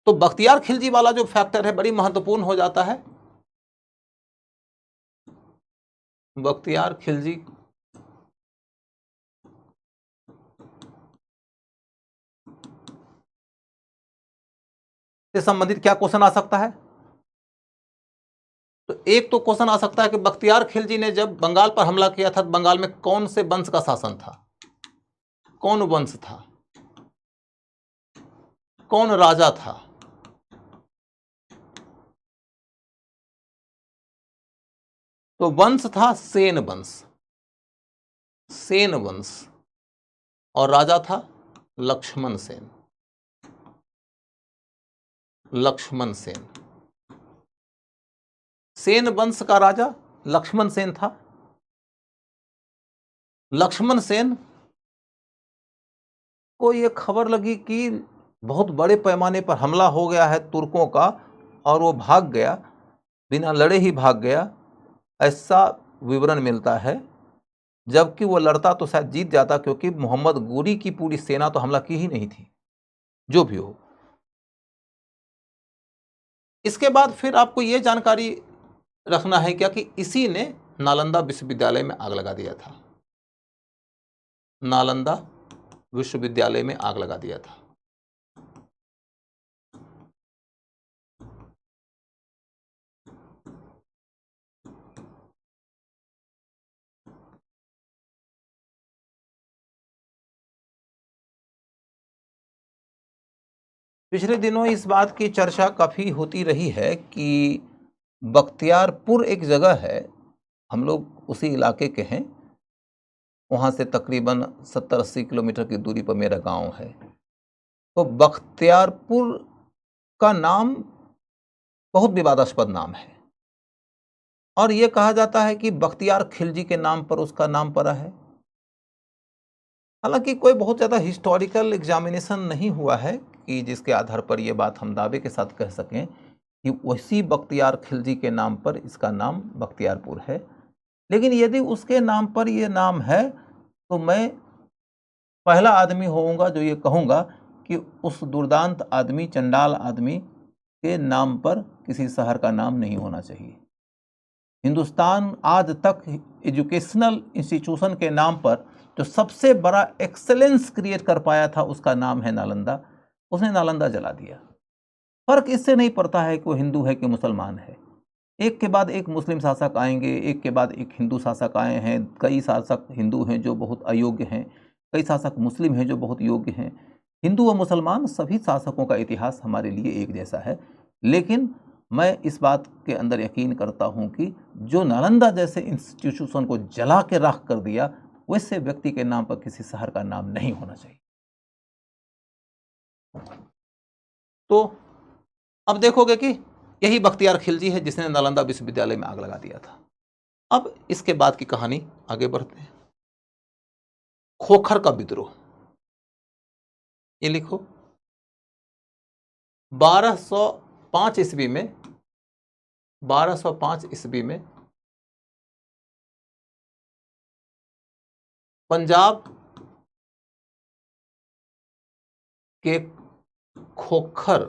तो बख्तियार खिलजी वाला जो फैक्टर है बड़ी महत्वपूर्ण हो जाता है। बख्तियार खिलजी से संबंधित क्या क्वेश्चन आ सकता है? तो एक तो क्वेश्चन आ सकता है कि बख्तियार खिलजी ने जब बंगाल पर हमला किया था, बंगाल में कौन से वंश का शासन था, कौन वंश था, कौन राजा था? तो वंश था सेन वंश, सेन वंश, और राजा था लक्ष्मण सेन, लक्ष्मण सेन। सेन वंश का राजा लक्ष्मण सेन था। लक्ष्मण सेन को ये खबर लगी कि बहुत बड़े पैमाने पर हमला हो गया है तुर्कों का, और वो भाग गया, बिना लड़े ही भाग गया, ऐसा विवरण मिलता है। जबकि वो लड़ता तो शायद जीत जाता, क्योंकि मोहम्मद गोरी की पूरी सेना तो हमला की ही नहीं थी। जो भी हो, इसके बाद फिर आपको ये जानकारी रखना है क्या कि इसी ने नालंदा विश्वविद्यालय में आग लगा दिया था। नालंदा विश्वविद्यालय में आग लगा दिया था। पिछले दिनों इस बात की चर्चा काफ़ी होती रही है कि बख्तियारपुर एक जगह है, हम लोग उसी इलाके के हैं, वहाँ से तकरीबन 70-80 किलोमीटर की दूरी पर मेरा गांव है। तो बख्तियारपुर का नाम बहुत विवादास्पद नाम है, और ये कहा जाता है कि बख्तियार खिलजी के नाम पर उसका नाम पड़ा है। हालांकि कोई बहुत ज़्यादा हिस्टोरिकल एग्जामिनेशन नहीं हुआ है कि जिसके आधार पर यह बात हम दावे के साथ कह सकें कि उसी बख्तियार खिलजी के नाम पर इसका नाम बख्तियारपुर है। लेकिन यदि उसके नाम पर यह नाम है, तो मैं पहला आदमी होऊंगा जो ये कहूँगा कि उस दुर्दांत आदमी, चंडाल आदमी के नाम पर किसी शहर का नाम नहीं होना चाहिए। हिंदुस्तान आज तक एजुकेशनल इंस्टीट्यूशन के नाम पर जो सबसे बड़ा एक्सेलेंस क्रिएट कर पाया था, उसका नाम है नालंदा। उसने नालंदा जला दिया। फर्क इससे नहीं पड़ता है कि वो हिंदू है कि मुसलमान है। एक के बाद एक मुस्लिम शासक आएंगे, एक के बाद एक हिंदू शासक आए हैं। कई शासक हिंदू हैं जो बहुत अयोग्य हैं, कई शासक मुस्लिम हैं जो बहुत योग्य हैं। हिंदू और मुसलमान सभी शासकों का इतिहास हमारे लिए एक जैसा है। लेकिन मैं इस बात के अंदर यकीन करता हूं कि जो नालंदा जैसे इंस्टीट्यूशन को जला के राख कर दिया, वैसे व्यक्ति के नाम पर किसी शहर का नाम नहीं होना चाहिए। तो अब देखोगे कि यही बख्तियार खिलजी है जिसने नालंदा विश्वविद्यालय में आग लगा दिया था। अब इसके बाद की कहानी आगे बढ़ते हैं। खोखर का विद्रोह, ये लिखो। 1205 ईस्वी में 1205 ईस्वी में पंजाब के खोखर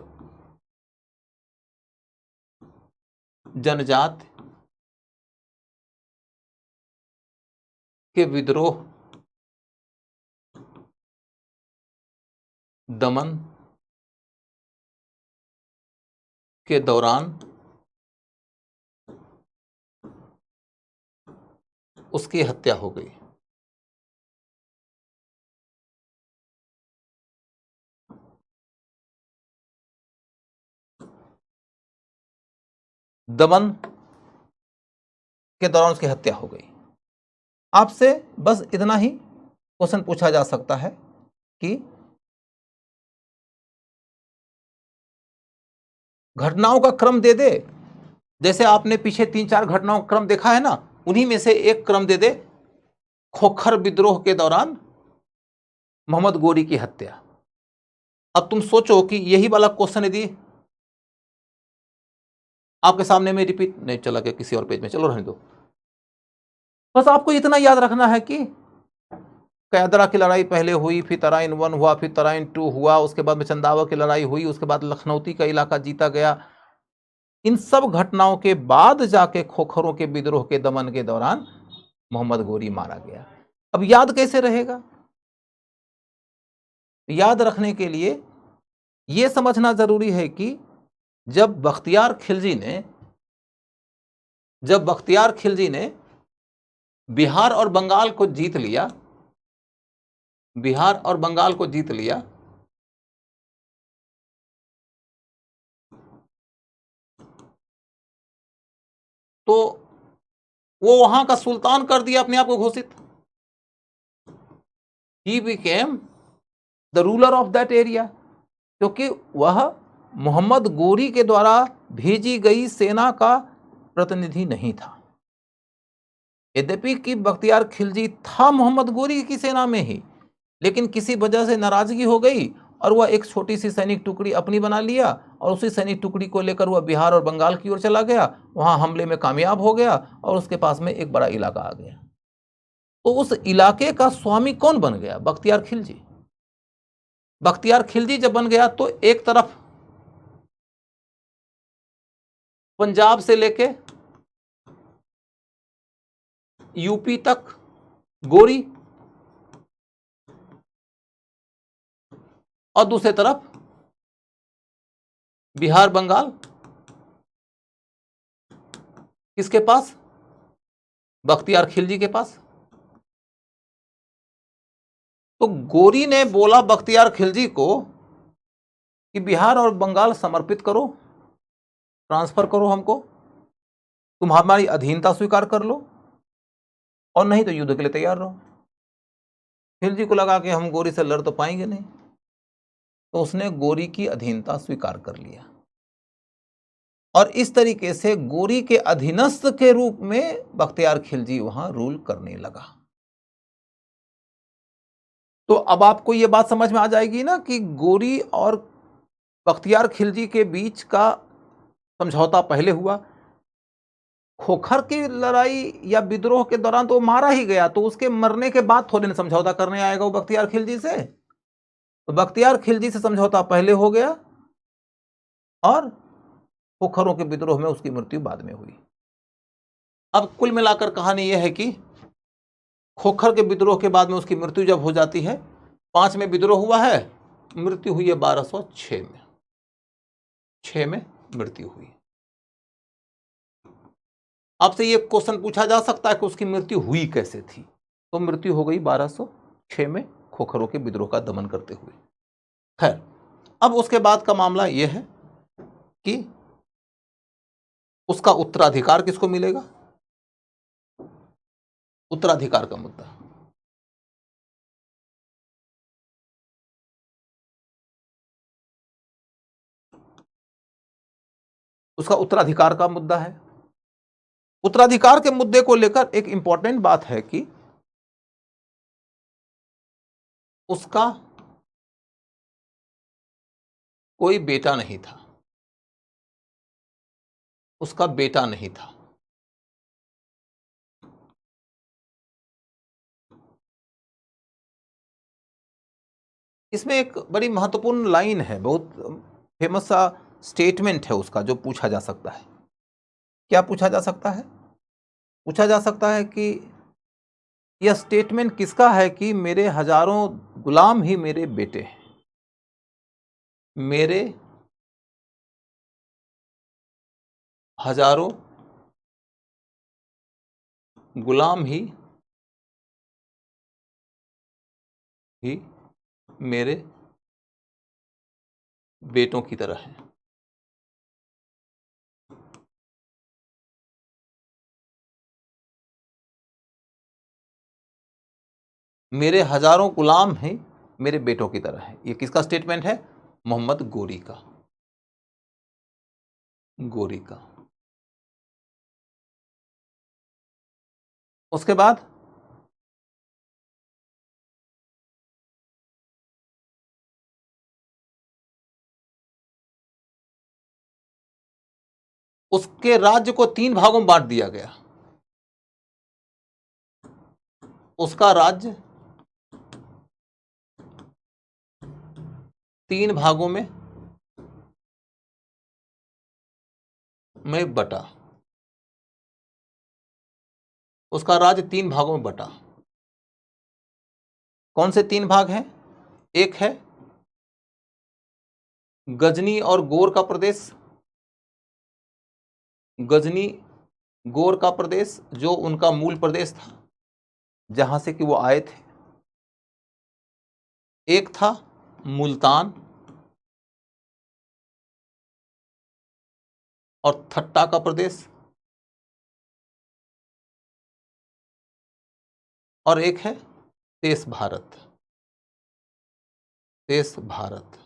जनजाति के विद्रोह, दमन के दौरान उसकी हत्या हो गई। दमन के दौरान उसकी हत्या हो गई। आपसे बस इतना ही क्वेश्चन पूछा जा सकता है कि घटनाओं का क्रम दे दे। जैसे आपने पीछे 3-4 घटनाओं का क्रम देखा है ना, उन्हीं में से एक क्रम दे दे। खोखर विद्रोह के दौरान मोहम्मद गोरी की हत्या। अब तुम सोचो कि यही वाला क्वेश्चन यदि आपके सामने में रिपीट नहीं, चला गया किसी और पेज में, चलो रहने दो। बस आपको इतना याद रखना है कि कैदरा की लड़ाई पहले हुई, फिर तराइन 1 हुआ, फिर तराइन 2 हुआ, उसके बाद में चंदावा की लड़ाई हुई, उसके बाद लखनऊती का इलाका जीता गया। इन सब घटनाओं के बाद जाके खोखरों के विद्रोह के दमन के दौरान मोहम्मद गोरी मारा गया। अब याद कैसे रहेगा? याद रखने के लिए यह समझना जरूरी है कि जब बख्तियार खिलजी ने बिहार और बंगाल को जीत लिया, बिहार और बंगाल को जीत लिया, तो वो वहां का सुल्तान कर दिया अपने आप को घोषित। He became the ruler of that area, क्योंकि वह मोहम्मद गोरी के द्वारा भेजी गई सेना का प्रतिनिधि नहीं था। यद्यपि कि बख्तियार खिलजी था मोहम्मद गोरी की सेना में ही, लेकिन किसी वजह से नाराजगी हो गई और वह एक छोटी सी सैनिक टुकड़ी अपनी बना लिया और उसी सैनिक टुकड़ी को लेकर वह बिहार और बंगाल की ओर चला गया, वहां हमले में कामयाब हो गया और उसके पास में एक बड़ा इलाका आ गया। तो उस इलाके का स्वामी कौन बन गया? बख्तियार खिलजी। बख्तियार खिलजी जब बन गया तो एक तरफ पंजाब से लेके यूपी तक गोरी और दूसरे तरफ बिहार बंगाल किसके पास? बख्तियार खिलजी के पास। तो गोरी ने बोला बख्तियार खिलजी को कि बिहार और बंगाल समर्पित करो, ट्रांसफर करो हमको, तुम हमारी अधीनता स्वीकार कर लो और नहीं तो युद्ध के लिए तैयार रहो। खिलजी को लगा कि हम गोरी से लड़ तो पाएंगे नहीं, तो उसने गोरी की अधीनता स्वीकार कर लिया और इस तरीके से गोरी के अधीनस्थ के रूप में बख्तियार खिलजी वहां रूल करने लगा। तो अब आपको यह बात समझ में आ जाएगी ना कि गोरी और बख्तियार खिलजी के बीच का समझौता पहले हुआ। खोखर की लड़ाई या विद्रोह के दौरान तो मारा ही गया, तो उसके मरने के बाद थोड़े न समझौता करने आएगा वो बख्तियार खिलजी से। तो बख्तियार खिलजी से समझौता पहले हो गया और खोखरों के विद्रोह में उसकी मृत्यु बाद में हुई। अब कुल मिलाकर कहानी यह है कि खोखर के विद्रोह के बाद में उसकी मृत्यु जब हो जाती है, 5 में विद्रोह हुआ है, मृत्यु हुई है 1206 में, 6 में मृत्यु हुई। आपसे ये क्वेश्चन पूछा जा सकता है कि उसकी मृत्यु हुई कैसे थी? तो मृत्यु हो गई 1206 में खोखरों के विद्रोह का दमन करते हुए। खैर, अब उसके बाद का मामला यह है कि उसका उत्तराधिकार किसको मिलेगा? उत्तराधिकार का मुद्दा। उसका उत्तराधिकार का मुद्दा है। उत्तराधिकार के मुद्दे को लेकर एक इंपॉर्टेंट बात है कि उसका कोई बेटा नहीं था, उसका बेटा नहीं था। इसमें एक बड़ी महत्वपूर्ण लाइन है, बहुत फेमस सा स्टेटमेंट है उसका, जो पूछा जा सकता है। क्या पूछा जा सकता है? पूछा जा सकता है कि यह स्टेटमेंट किसका है कि मेरे हजारों गुलाम ही मेरे बेटे हैं, मेरे हजारों गुलाम ही मेरे बेटों की तरह हैं। मेरे हजारों गुलाम हैं मेरे बेटों की तरह हैं। ये किसका स्टेटमेंट है? मोहम्मद गोरी का। गोरी का। उसके बाद उसके राज्य को 3 भागों में बांट दिया गया। उसका राज्य 3 भागों में बटा। उसका राज्य 3 भागों में बटा। कौन से 3 भाग हैं? एक है गजनी और गोर का प्रदेश, गजनी गोर का प्रदेश जो उनका मूल प्रदेश था, जहां से कि वो आए थे। एक था मुल्तान और थट्टा का प्रदेश, और एक है शेष भारत। शेष भारत,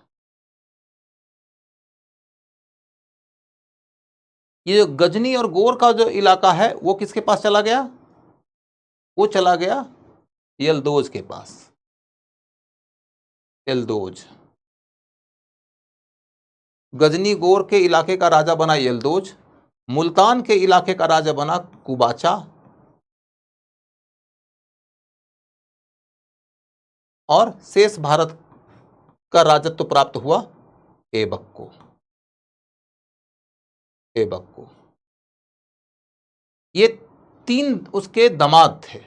ये जो गजनी और गोर का जो इलाका है वो किसके पास चला गया? वो चला गया यल्दोज के पास। यल्दोज, गजनी गोर के इलाके का राजा बना यल्दोज, मुल्तान के इलाके का राजा बना कुबाचा, और शेष भारत का राजत्व प्राप्त हुआ ऐबक को। ऐबक को। ये 3 उसके दामाद थे।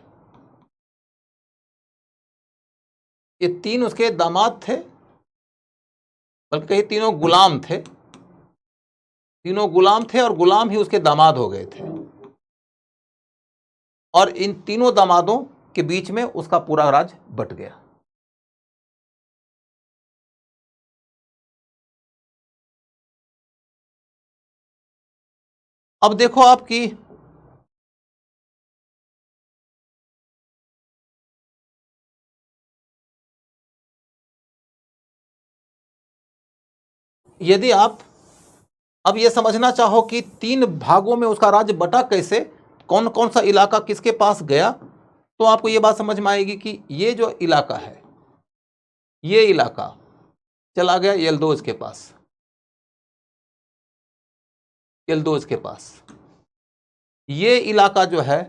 ये 3 उसके दामाद थे, बल्कि कहीं तीनों गुलाम थे। तीनों गुलाम थे और गुलाम ही उसके दामाद हो गए थे। और इन तीनों दामादों के बीच में उसका पूरा राज बट गया। अब देखो आपकी यदि आप अब यह समझना चाहो कि 3 भागों में उसका राज्य बटा कैसे, कौन कौन सा इलाका किसके पास गया, तो आपको यह बात समझ में आएगी कि ये जो इलाका है, ये इलाका चला गया यल्दोज के पास। यल्दोज के पास। ये इलाका जो है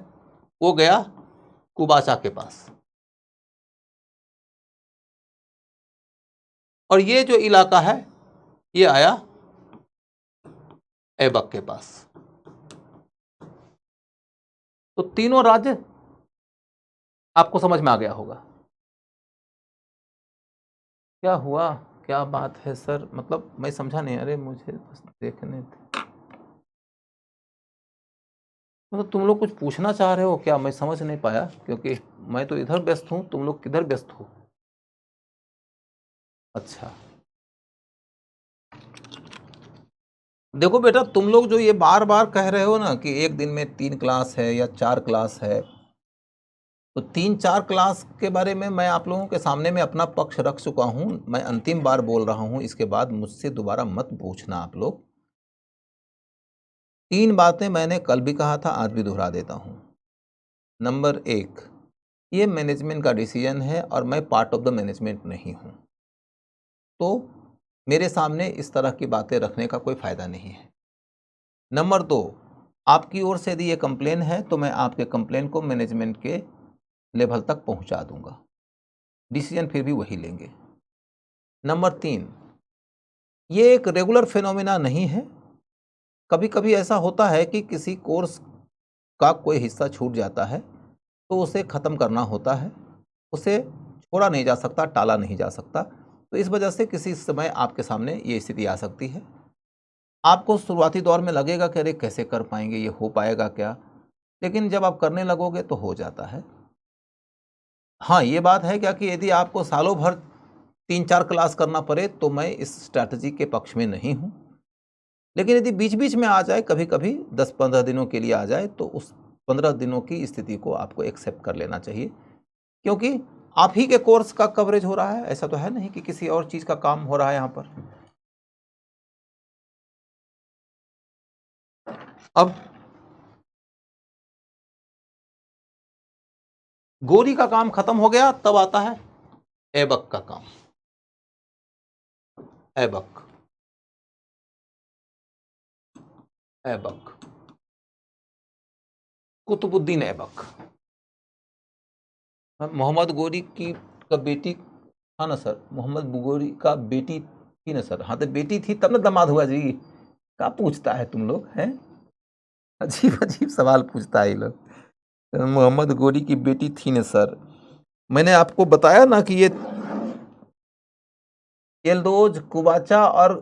वो गया कुबाचा के पास। और ये जो इलाका है ये आया ऐबक के पास। तो तीनों राज्य आपको समझ में आ गया होगा। क्या हुआ, क्या बात है सर, मतलब मैं समझा नहीं। अरे मुझे बस देखने थे। मतलब तुम लोग कुछ पूछना चाह रहे हो क्या? मैं समझ नहीं पाया, क्योंकि मैं तो इधर व्यस्त हूं, तुम लोग किधर व्यस्त हो? अच्छा, देखो बेटा, तुम लोग जो ये बार बार कह रहे हो ना कि एक दिन में 3 क्लास है या 4 क्लास है, तो 3-4 क्लास के बारे में मैं आप लोगों के सामने में अपना पक्ष रख चुका हूं। मैं अंतिम बार बोल रहा हूं, इसके बाद मुझसे दोबारा मत पूछना आप लोग। 3 बातें मैंने कल भी कहा था, आज भी दोहरा देता हूं। नंबर 1, ये मैनेजमेंट का डिसीजन है और मैं पार्ट ऑफ द मैनेजमेंट नहीं हूं, तो मेरे सामने इस तरह की बातें रखने का कोई फायदा नहीं है। नंबर 2, आपकी ओर से यदि ये कंप्लेन है तो मैं आपके कंप्लेन को मैनेजमेंट के लेवल तक पहुंचा दूंगा, डिसीजन फिर भी वही लेंगे। नंबर 3, ये एक रेगुलर फिनोमिना नहीं है। कभी कभी ऐसा होता है कि किसी कोर्स का कोई हिस्सा छूट जाता है तो उसे ख़त्म करना होता है, उसे छोड़ा नहीं जा सकता, टाला नहीं जा सकता। तो इस वजह से किसी समय आपके सामने ये स्थिति आ सकती है। आपको शुरुआती दौर में लगेगा कि अरे कैसे कर पाएंगे, ये हो पाएगा क्या, लेकिन जब आप करने लगोगे तो हो जाता है। हाँ, ये बात है क्या कि यदि आपको सालों भर 3-4 क्लास करना पड़े तो मैं इस स्ट्रैटेजी के पक्ष में नहीं हूँ। लेकिन यदि बीच बीच में आ जाए, कभी कभी 10-15 दिनों के लिए आ जाए, तो उस 15 दिनों की स्थिति को आपको एक्सेप्ट कर लेना चाहिए, क्योंकि आप ही के कोर्स का कवरेज हो रहा है। ऐसा तो है नहीं कि किसी और चीज़ का काम हो रहा है यहाँ पर। अब गोरी का काम खत्म हो गया, तब आता है ऐबक का काम। ऐबक, ऐबक, कुतुबुद्दीन ऐबक। मोहम्मद गोरी की का बेटी था ना सर, मोहम्मद गोरी का बेटी थी ना सर? हाँ, तो बेटी थी तब ना दामाद हुआ जी। क्या पूछता है तुम लोग हैं? अजीब अजीब सवाल पूछता है ये लोग। मोहम्मद गोरी की बेटी थी ना सर? मैंने आपको बताया ना कि ये यल्दोज, कुबाचा और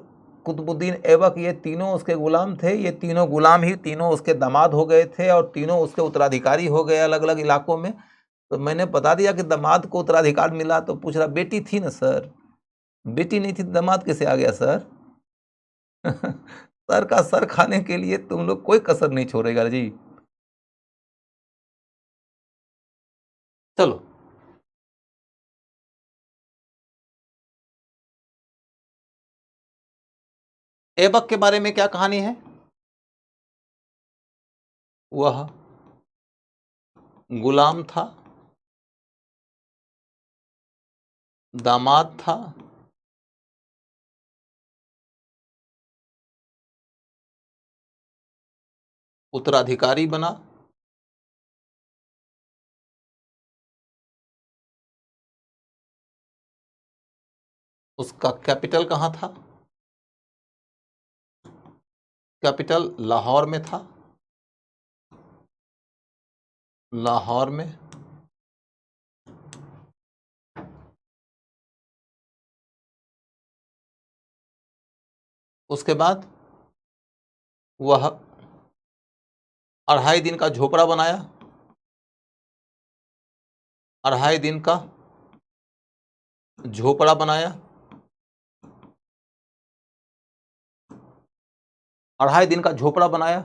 कुतुबुद्दीन ऐबक, ये तीनों उसके गुलाम थे। ये तीनों गुलाम ही तीनों उसके दामाद हो गए थे और तीनों उसके उत्तराधिकारी हो गए अलग अलग इलाकों में। तो मैंने बता दिया कि दामाद को उत्तराधिकार मिला, तो पूछ रहा बेटी थी ना सर? बेटी नहीं थी, दामाद कैसे आ गया सर? सर का सर खाने के लिए तुम लोग कोई कसर नहीं छोड़ेगा जी। चलो, ऐबक के बारे में क्या कहानी है? वह गुलाम था, दामाद था, उत्तराधिकारी बना, उसका कैपिटल कहाँ था? कैपिटल लाहौर में था। लाहौर में उसके बाद वह 2.5 दिन का झोपड़ा बनाया। 2.5 दिन का झोपड़ा बनाया। 2.5 दिन का झोपड़ा बनाया।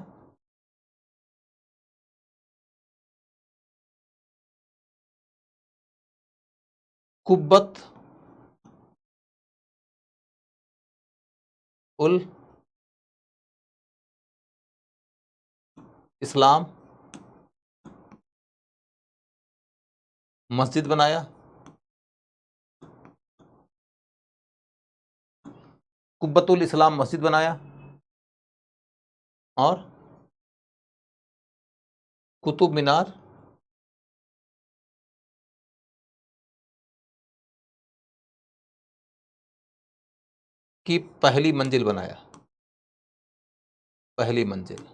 कुब्बत उल इस्लाम मस्जिद बनाया। कुब्बतुल इस्लाम मस्जिद बनाया और कुतुब मीनार की पहली मंजिल बनाया। पहली मंजिल।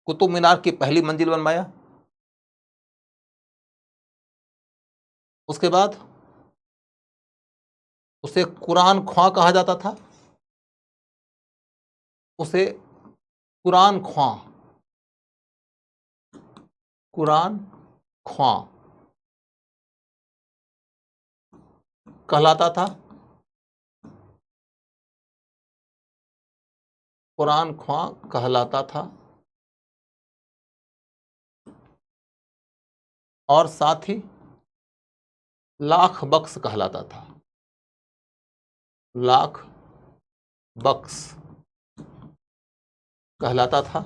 कुतुब मीनार की पहली मंजिल बनवाया। उसके बाद उसे कुरान ख्वां कहा जाता था। उसे कुरान ख्वां कुरान ख्वां कहलाता था। कुरान ख्वां कहलाता था और साथ ही लाख बख्श कहलाता था। लाख बख्श कहलाता था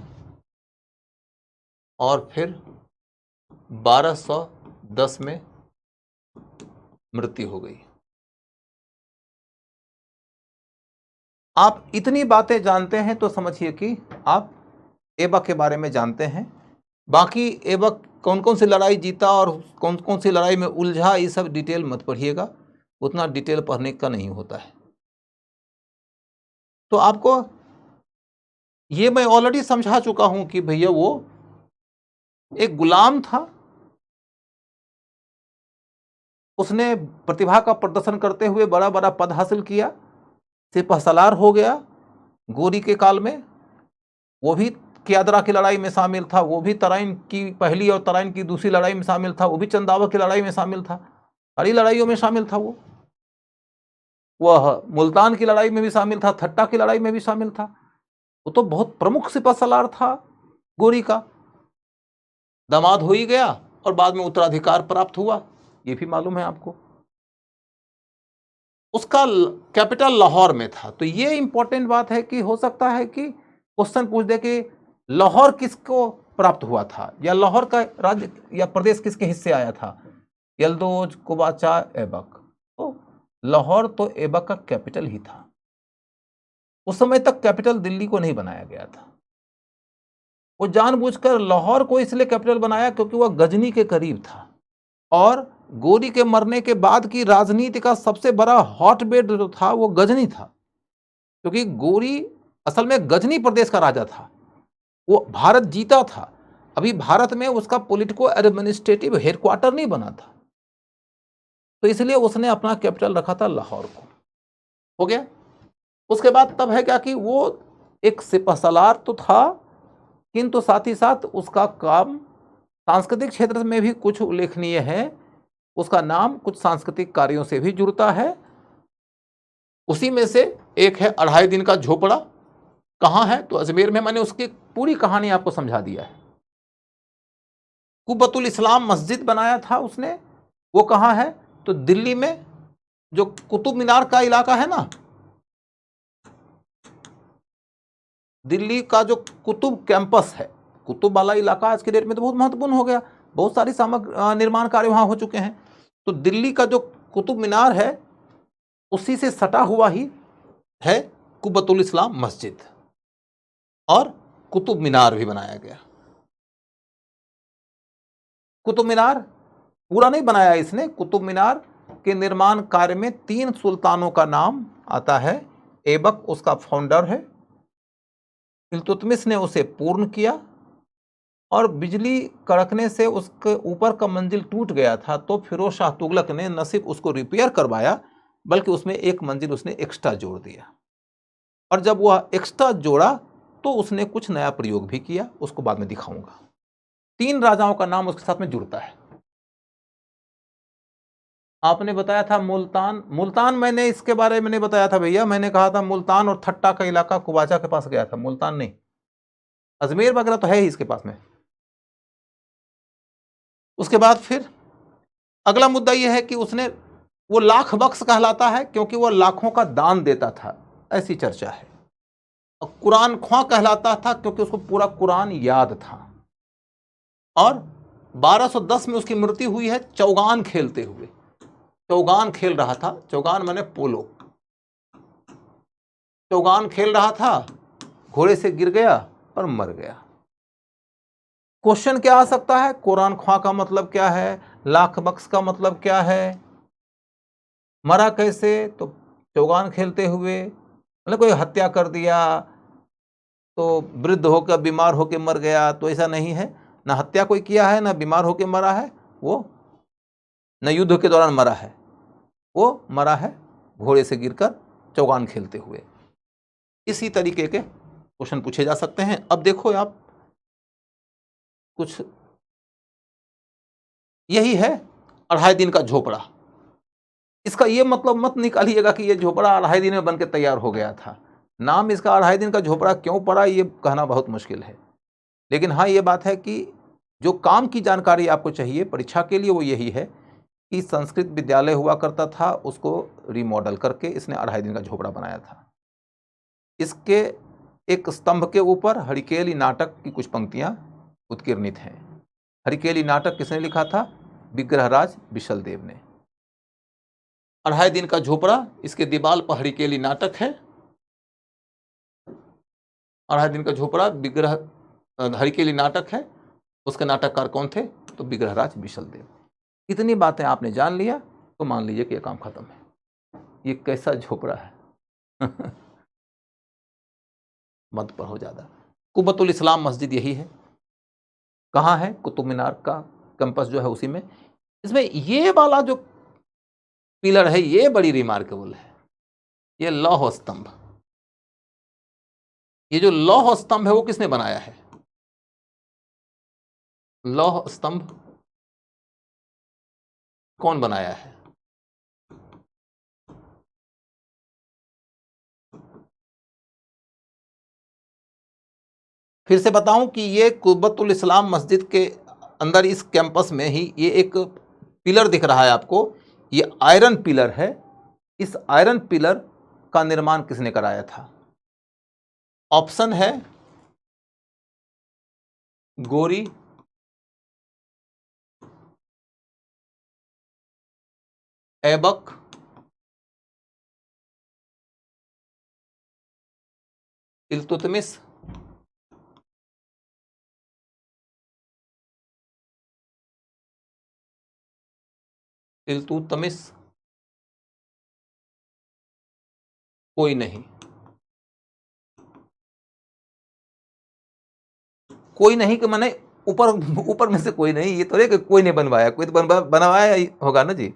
और फिर 1210 में मृत्यु हो गई। आप इतनी बातें जानते हैं तो समझिए कि आप ऐबक के बारे में जानते हैं। बाकी ऐबक कौन कौन सी लड़ाई जीता और कौन कौन सी लड़ाई में उलझा, ये सब डिटेल मत पढ़िएगा, उतना डिटेल पढ़ने का नहीं होता है। तो आपको ये मैं ऑलरेडी समझा चुका हूं कि भैया वो एक गुलाम था। उसने प्रतिभा का प्रदर्शन करते हुए बड़ा बड़ा पद हासिल किया, सिपहसालार हो गया गोरी के काल में। वो भी कियादरा की लड़ाई में शामिल था, वो भी तराइन की पहली और तराइन की दूसरी लड़ाई में शामिल था, वो भी चंदावा की लड़ाई में शामिल था, सारी लड़ाइयों में शामिल था। वह मुल्तान की लड़ाई में भी शामिल था, थट्टा की लड़ाई में भी शामिल था। वो तो बहुत प्रमुख सिपहसालार था गोरी का। दामाद हो ही गया और बाद में उत्तराधिकार प्राप्त हुआ, ये भी मालूम है आपको। उसका कैपिटल लाहौर में था। तो ये इंपॉर्टेंट बात है कि हो सकता है कि क्वेश्चन पूछ दे कि लाहौर किसको प्राप्त हुआ था, या लाहौर का राज्य या प्रदेश किसके हिस्से आया था, यल्दोज, कुबाचा, ऐबक। तो लाहौर तो ऐबक का कैपिटल ही था। उस समय तक कैपिटल दिल्ली को नहीं बनाया गया था। वो जानबूझकर लाहौर को इसलिए कैपिटल बनाया क्योंकि वह गजनी के करीब था और गोरी के मरने के बाद की राजनीति का सबसे बड़ा हॉटबेड जो था वो गजनी था, क्योंकि गोरी असल में गजनी प्रदेश का राजा था। वो भारत जीता था, अभी भारत में उसका पॉलिटिको एडमिनिस्ट्रेटिव हेडक्वार्टर नहीं बना था, तो इसलिए उसने अपना कैपिटल रखा था लाहौर को। हो गया। उसके बाद तब है क्या कि वो एक सिपहसालार तो था, किंतु साथ ही साथ उसका काम सांस्कृतिक क्षेत्र में भी कुछ उल्लेखनीय है। उसका नाम कुछ सांस्कृतिक कार्यों से भी जुड़ता है। उसी में से एक है 2.5 दिन का झोपड़ा। कहाँ है? तो अजमेर में। मैंने उसकी पूरी कहानी आपको समझा दिया है। कुब्बतुल इस्लाम मस्जिद बनाया था उसने, वो कहाँ है? तो दिल्ली में जो कुतुब मीनार का इलाका है ना, दिल्ली का जो कुतुब कैंपस है, कुतुब वाला इलाका आज के डेट में तो बहुत महत्वपूर्ण हो गया, बहुत सारी सामग्री निर्माण कार्य वहां हो चुके हैं। तो दिल्ली का जो कुतुब मीनार है उसी से सटा हुआ ही है कुब्बतुल इस्लाम मस्जिद, और कुतुब मीनार भी बनाया गया। कुतुब मीनार पूरा नहीं बनाया इसने, कुतुब मीनार के निर्माण कार्य में 3 सुल्तानों का नाम आता है। ऐबक उसका फाउंडर है, इल्तुतमिश ने उसे पूर्ण किया, और बिजली कड़कने से उसके ऊपर का मंजिल टूट गया था, तो फिरोज शाह तुगलक ने न सिर्फ उसको रिपेयर करवाया बल्कि उसमें एक मंजिल उसने एक्स्ट्रा जोड़ दिया। और जब वह एक्स्ट्रा जोड़ा तो उसने कुछ नया प्रयोग भी किया, उसको बाद में दिखाऊंगा। 3 राजाओं का नाम उसके साथ में जुड़ता है। आपने बताया था मुल्तान, मुल्तान मैंने इसके बारे में नहीं बताया था भैया, मैंने कहा था मुल्तान और ठट्टा का इलाका कुवाचा के पास गया था, मुल्तान नहीं। अजमेर वगैरह तो है ही इसके पास में। उसके बाद फिर अगला मुद्दा यह है कि उसने, वो लाख बख्श कहलाता है क्योंकि वह लाखों का दान देता था, ऐसी चर्चा है। और कुरान ख्वां कहलाता था क्योंकि उसको पूरा कुरान याद था। और 1210 में उसकी मृत्यु हुई है चौगान खेलते हुए। चौगान खेल रहा था, चौगान माने पोलो, चौगान खेल रहा था, घोड़े से गिर गया और मर गया। क्वेश्चन क्या आ सकता है? कुरान ख्वां का मतलब क्या है? लाख बख्श का मतलब क्या है? मरा कैसे? तो चौगान खेलते हुए, मतलब कोई हत्या कर दिया तो वृद्ध होकर बीमार होकर मर गया, तो ऐसा नहीं है। ना हत्या कोई किया है, ना बीमार होकर मरा है, वो न युद्ध के दौरान मरा है, वो मरा है घोड़े से गिरकर चौगान खेलते हुए। इसी तरीके के क्वेश्चन पूछे जा सकते हैं। अब देखो आप, कुछ यही है 2.5 दिन का झोपड़ा। इसका ये मतलब मत निकालिएगा कि ये झोपड़ा 2.5 दिन में बनकर तैयार हो गया था। नाम इसका 2.5 दिन का झोपड़ा क्यों पड़ा, ये कहना बहुत मुश्किल है। लेकिन हाँ, ये बात है कि जो काम की जानकारी आपको चाहिए परीक्षा के लिए वो यही है कि संस्कृत विद्यालय हुआ करता था, उसको रिमॉडल करके इसने 2.5 दिन का झोपड़ा बनाया था। इसके एक स्तंभ के ऊपर हरिकेली नाटक की कुछ पंक्तियां उत्कीर्णित हैं। हरिकेली नाटक किसने लिखा था? विग्रहराज बिशलदेव ने। 2.5 दिन का झोपड़ा, इसके दीवाल पर हरिकेली नाटक है। 2.5 दिन का झोपड़ा विग्रह हरिकेली नाटक है। उसके नाटककार कौन थे? तो विग्रहराज बिशलदेव। इतनी बातें आपने जान लिया तो मान लीजिए कि यह काम खत्म है। ये कैसा झोपड़ा है मत पर हो ज्यादा। कुब्बतुल इस्लाम मस्जिद यही है। कहाँ है? कुतुब मीनार का कैंपस जो है उसी में। इसमें ये वाला जो पिलर है ये बड़ी रिमार्केबल है, ये लौह स्तंभ। ये जो लौह स्तंभ है वो किसने बनाया है? लौह स्तंभ कौन बनाया है? फिर से बताऊं कि ये कुब्बतुल इस्लाम मस्जिद के अंदर इस कैंपस में ही ये एक पिलर दिख रहा है आपको, ये आयरन पिलर है। इस आयरन पिलर का निर्माण किसने कराया था? ऑप्शन है गोरी, ऐबक, इल्तुतमिश, इल्तुतमिश, कोई नहीं। कोई नहीं कि मैंने ऊपर ऊपर में से कोई नहीं, ये तो है कि कोई नहीं बनवाया, कोई तो बनवाया ही होगा ना जी।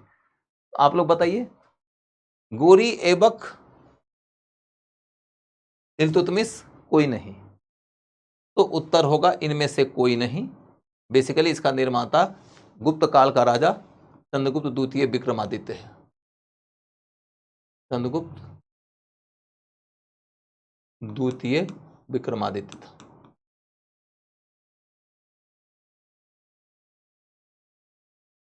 आप लोग बताइए, गोरी, ऐबक, इल्तुतमिश, कोई नहीं। तो उत्तर होगा इनमें से कोई नहीं। बेसिकली इसका निर्माता गुप्त काल का राजा चंद्रगुप्त द्वितीय विक्रमादित्य है। चंद्रगुप्त द्वितीय विक्रमादित्य था।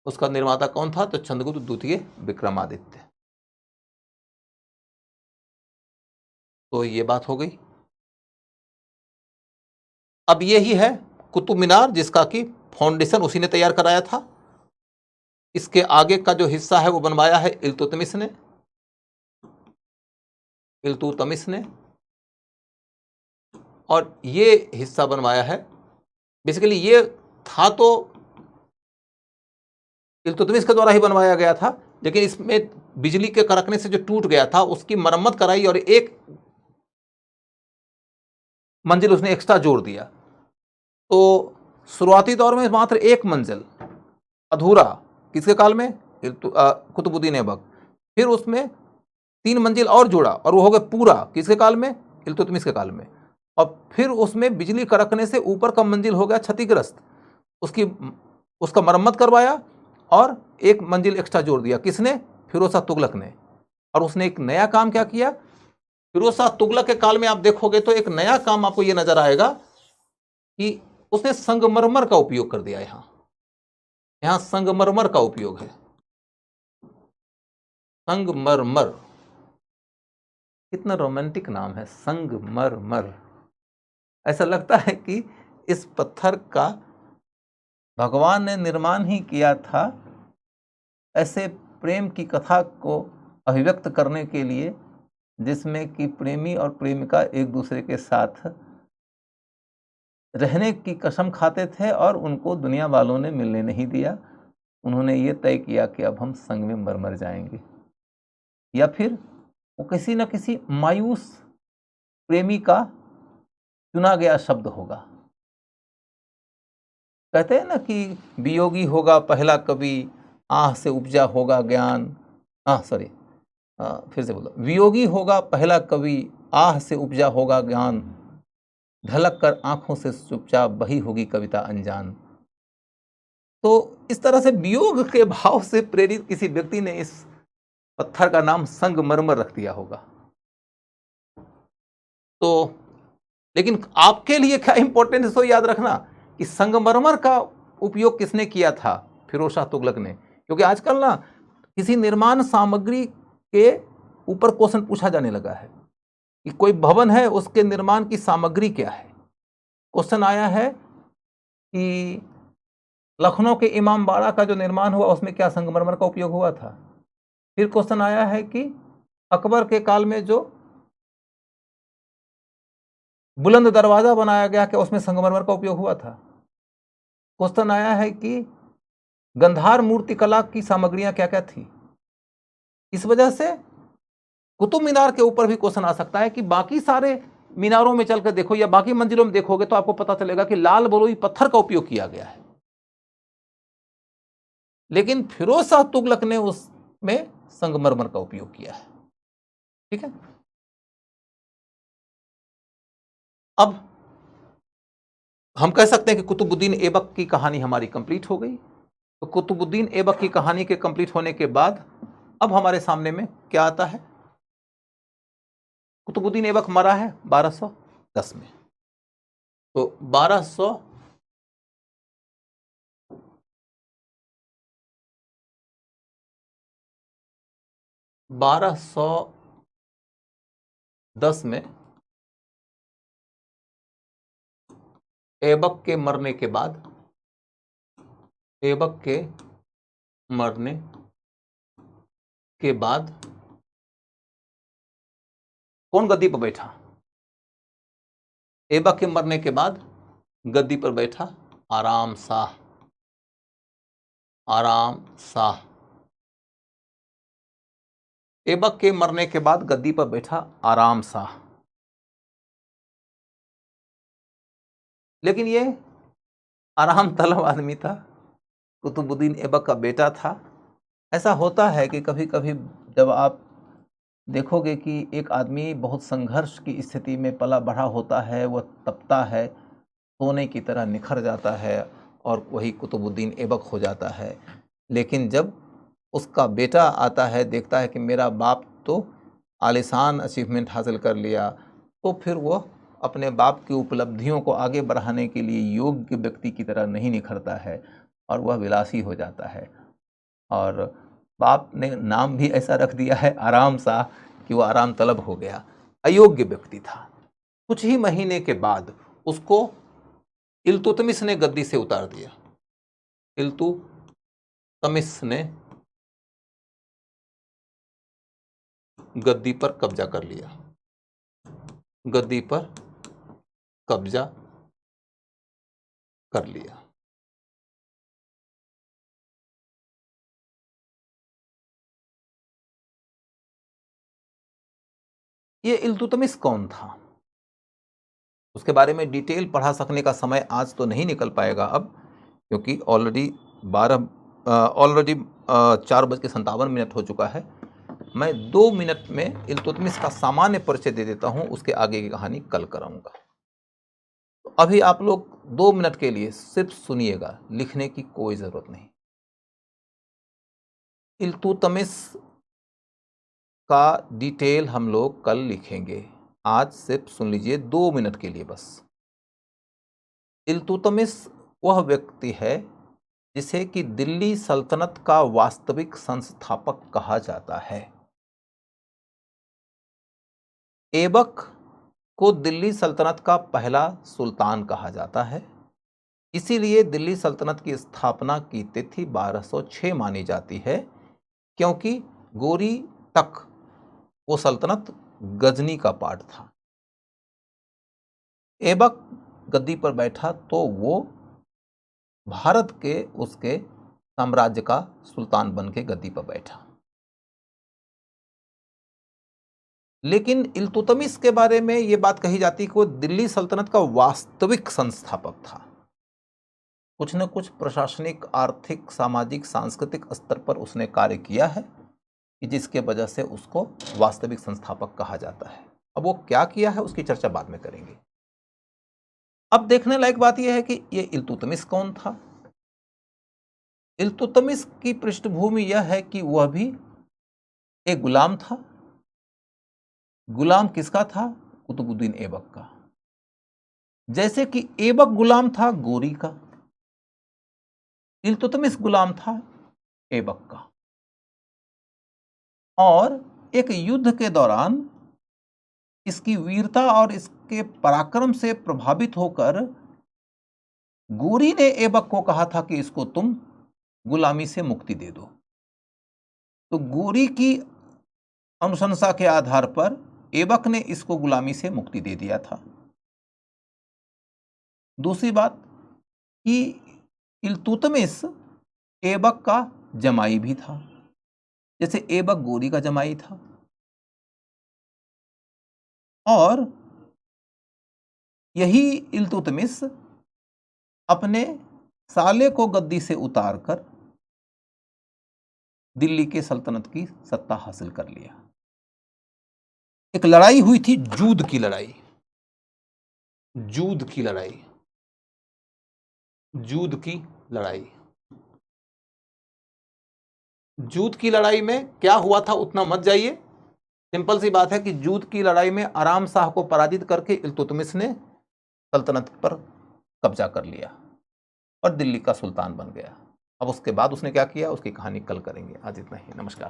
उसका निर्माता कौन था? तो चंद्रगुप्त द्वितीय विक्रमादित्य। तो ये बात हो गई। अब यही है कुतुब मीनार, जिसका कि फाउंडेशन उसी ने तैयार कराया था। इसके आगे का जो हिस्सा है वो बनवाया है इल्तुतमिश ने। और ये हिस्सा बनवाया है, बेसिकली ये था तो इल्तुतमिश के द्वारा ही बनवाया गया था, लेकिन इसमें बिजली के कड़कने से जो टूट गया था उसकी मरम्मत कराई और एक मंजिल उसने एक्स्ट्रा जोड़ दिया। तो शुरुआती दौर में मात्र एक मंजिल अधूरा, किसके काल में? कुतुबुद्दीन ऐबक। फिर उसमें 3 मंजिल और जोड़ा और वो हो गया पूरा, किसके काल में? इल्तुतमिश के काल में। और फिर उसमें बिजली कड़कने से ऊपर का मंजिल हो गया क्षतिग्रस्त, उसका मरम्मत करवाया और एक मंजिल एक्स्ट्रा जोड़ दिया। किसने? फिरोज शाह तुगलक ने। और उसने एक नया काम क्या किया? फिरोज शाह तुगलक के काल में आप देखोगे तो एक नया काम आपको ये नजर आएगा कि उसने संगमरमर का उपयोग कर दिया। यहां संगमरमर का उपयोग है। संगमरमर, कितना रोमांटिक नाम है, संगमरमर। ऐसा लगता है कि इस पत्थर का भगवान ने निर्माण ही किया था ऐसे प्रेम की कथा को अभिव्यक्त करने के लिए, जिसमें कि प्रेमी और प्रेमिका एक दूसरे के साथ रहने की कसम खाते थे और उनको दुनिया वालों ने मिलने नहीं दिया। उन्होंने ये तय किया कि अब हम संग में मर जाएंगे। या फिर वो किसी न किसी मायूस प्रेमी का चुना गया शब्द होगा। कहते हैं ना कि वियोगी होगा पहला कवि, आह से उपजा होगा ज्ञान। फिर से बोलो, वियोगी होगा पहला कवि, आह से उपजा होगा ज्ञान, ढलक कर आंखों से चुपचाप बही होगी कविता अनजान। तो इस तरह से वियोग के भाव से प्रेरित किसी व्यक्ति ने इस पत्थर का नाम संगमरमर रख दिया होगा। तो लेकिन आपके लिए क्या इंपॉर्टेंट है सो याद रखना कि संगमरमर का उपयोग किसने किया था? फिरोज शाह तुगलक ने। क्योंकि आजकल ना किसी निर्माण सामग्री के ऊपर क्वेश्चन पूछा जाने लगा है कि कोई भवन है, उसके निर्माण की सामग्री क्या है। क्वेश्चन आया है कि लखनऊ के इमामबाड़ा का जो निर्माण हुआ उसमें क्या संगमरमर का उपयोग हुआ था। फिर क्वेश्चन आया है कि अकबर के काल में जो बुलंद दरवाजा बनाया गया, क्या उसमें संगमरमर का उपयोग हुआ था। क्वेश्चन आया है कि गंधार मूर्ति कला की सामग्रियां क्या क्या थी। इस वजह से कुतुब मीनार के ऊपर भी क्वेश्चन आ सकता है कि बाकी सारे मीनारों में चलकर देखो या बाकी मंजिलों में देखोगे तो आपको पता चलेगा कि लाल बलुई पत्थर का उपयोग किया गया है, लेकिन फिरोज शाह तुगलक ने उसमें संगमरमर का उपयोग किया है। ठीक है। अब हम कह सकते हैं कि कुतुबुद्दीन ऐबक की कहानी हमारी कंप्लीट हो गई। तो कुतुबुद्दीन ऐबक की कहानी के कंप्लीट होने के बाद अब हमारे सामने में क्या आता है? कुतुबुद्दीन ऐबक मरा है 1210 में। तो 1210 में ऐबक के मरने के बाद कौन गद्दी पर बैठा? ऐबक के मरने के बाद गद्दी पर बैठा आराम शाह। ऐबक के मरने के बाद गद्दी पर बैठा आराम शाह। लेकिन ये आराम तलब आदमी था, कुतुबुद्दीन ऐबक का बेटा था। ऐसा होता है कि कभी कभी जब आप देखोगे कि एक आदमी बहुत संघर्ष की स्थिति में पला बढ़ा होता है, वह तपता है, सोने की तरह निखर जाता है और वही कुतुबुद्दीन ऐबक हो जाता है। लेकिन जब उसका बेटा आता है, देखता है कि मेरा बाप तो आलीशान अचीवमेंट हासिल कर लिया, तो फिर वह अपने बाप की उपलब्धियों को आगे बढ़ाने के लिए योग्य व्यक्ति की तरह नहीं निखरता है और वह विलासी हो जाता है। और बाप ने नाम भी ऐसा रख दिया है आराम शाह कि वो आराम तलब हो गया। अयोग्य व्यक्ति था। कुछ ही महीने के बाद उसको इल्तुतमिश ने गद्दी से उतार दिया। इल्तुतमिश ने गद्दी पर कब्जा कर लिया। गद्दी पर कब्जा कर लिया। ये इल्तुतमिश कौन था? उसके बारे में डिटेल पढ़ा सकने का समय आज तो नहीं निकल पाएगा अब, क्योंकि ऑलरेडी 4:57 हो चुका है। मैं 2 मिनट में इल्तुतमिश का सामान्य परिचय दे देता हूं, उसके आगे की कहानी कल कराऊंगा। तो अभी आप लोग 2 मिनट के लिए सिर्फ सुनिएगा, लिखने की कोई जरूरत नहीं। इल्तुतमिश का डिटेल हम लोग कल लिखेंगे, आज सिर्फ सुन लीजिए 2 मिनट के लिए बस। इल्तुतमिश वह व्यक्ति है जिसे कि दिल्ली सल्तनत का वास्तविक संस्थापक कहा जाता है। ऐबक को दिल्ली सल्तनत का पहला सुल्तान कहा जाता है, इसीलिए दिल्ली सल्तनत की स्थापना की तिथि 1206 मानी जाती है, क्योंकि गोरी तक वो सल्तनत गजनी का पार्ट था। ऐबक गद्दी पर बैठा तो वो भारत के उसके साम्राज्य का सुल्तान बन के गद्दी पर बैठा। लेकिन इल्तुतमिश के बारे में ये बात कही जाती है कि वो दिल्ली सल्तनत का वास्तविक संस्थापक था। कुछ न कुछ प्रशासनिक, आर्थिक, सामाजिक, सांस्कृतिक स्तर पर उसने कार्य किया है कि जिसके वजह से उसको वास्तविक संस्थापक कहा जाता है। अब वो क्या किया है उसकी चर्चा बाद में करेंगे। अब देखने लायक बात यह है कि ये इल्तुतमिश कौन था। इल्तुतमिश की पृष्ठभूमि यह है कि वह भी एक गुलाम था। गुलाम किसका था? कुतुबुद्दीन ऐबक का। जैसे कि ऐबक गुलाम था गोरी का, इल्तुतमिश गुलाम था ऐबक का। और एक युद्ध के दौरान इसकी वीरता और इसके पराक्रम से प्रभावित होकर गोरी ने ऐबक को कहा था कि इसको तुम गुलामी से मुक्ति दे दो। तो गोरी की अनुशंसा के आधार पर ऐबक ने इसको गुलामी से मुक्ति दे दिया था। दूसरी बात कि इल्तुतमिश ऐबक का जमाई भी था, जैसे ऐबक गोरी का जमाई था। और यही इल्तुतमिश अपने साले को गद्दी से उतारकर दिल्ली के सल्तनत की सत्ता हासिल कर लिया। एक लड़ाई हुई थी, जूद की लड़ाई। जूद की लड़ाई, जूद की लड़ाई। जूद की लड़ाई में क्या हुआ था उतना मत जाइए। सिंपल सी बात है कि जूद की लड़ाई में आराम शाह को पराजित करके इल्तुतमिश ने सल्तनत पर कब्जा कर लिया और दिल्ली का सुल्तान बन गया। अब उसके बाद उसने क्या किया उसकी कहानी कल करेंगे। आज इतना ही, नमस्कार।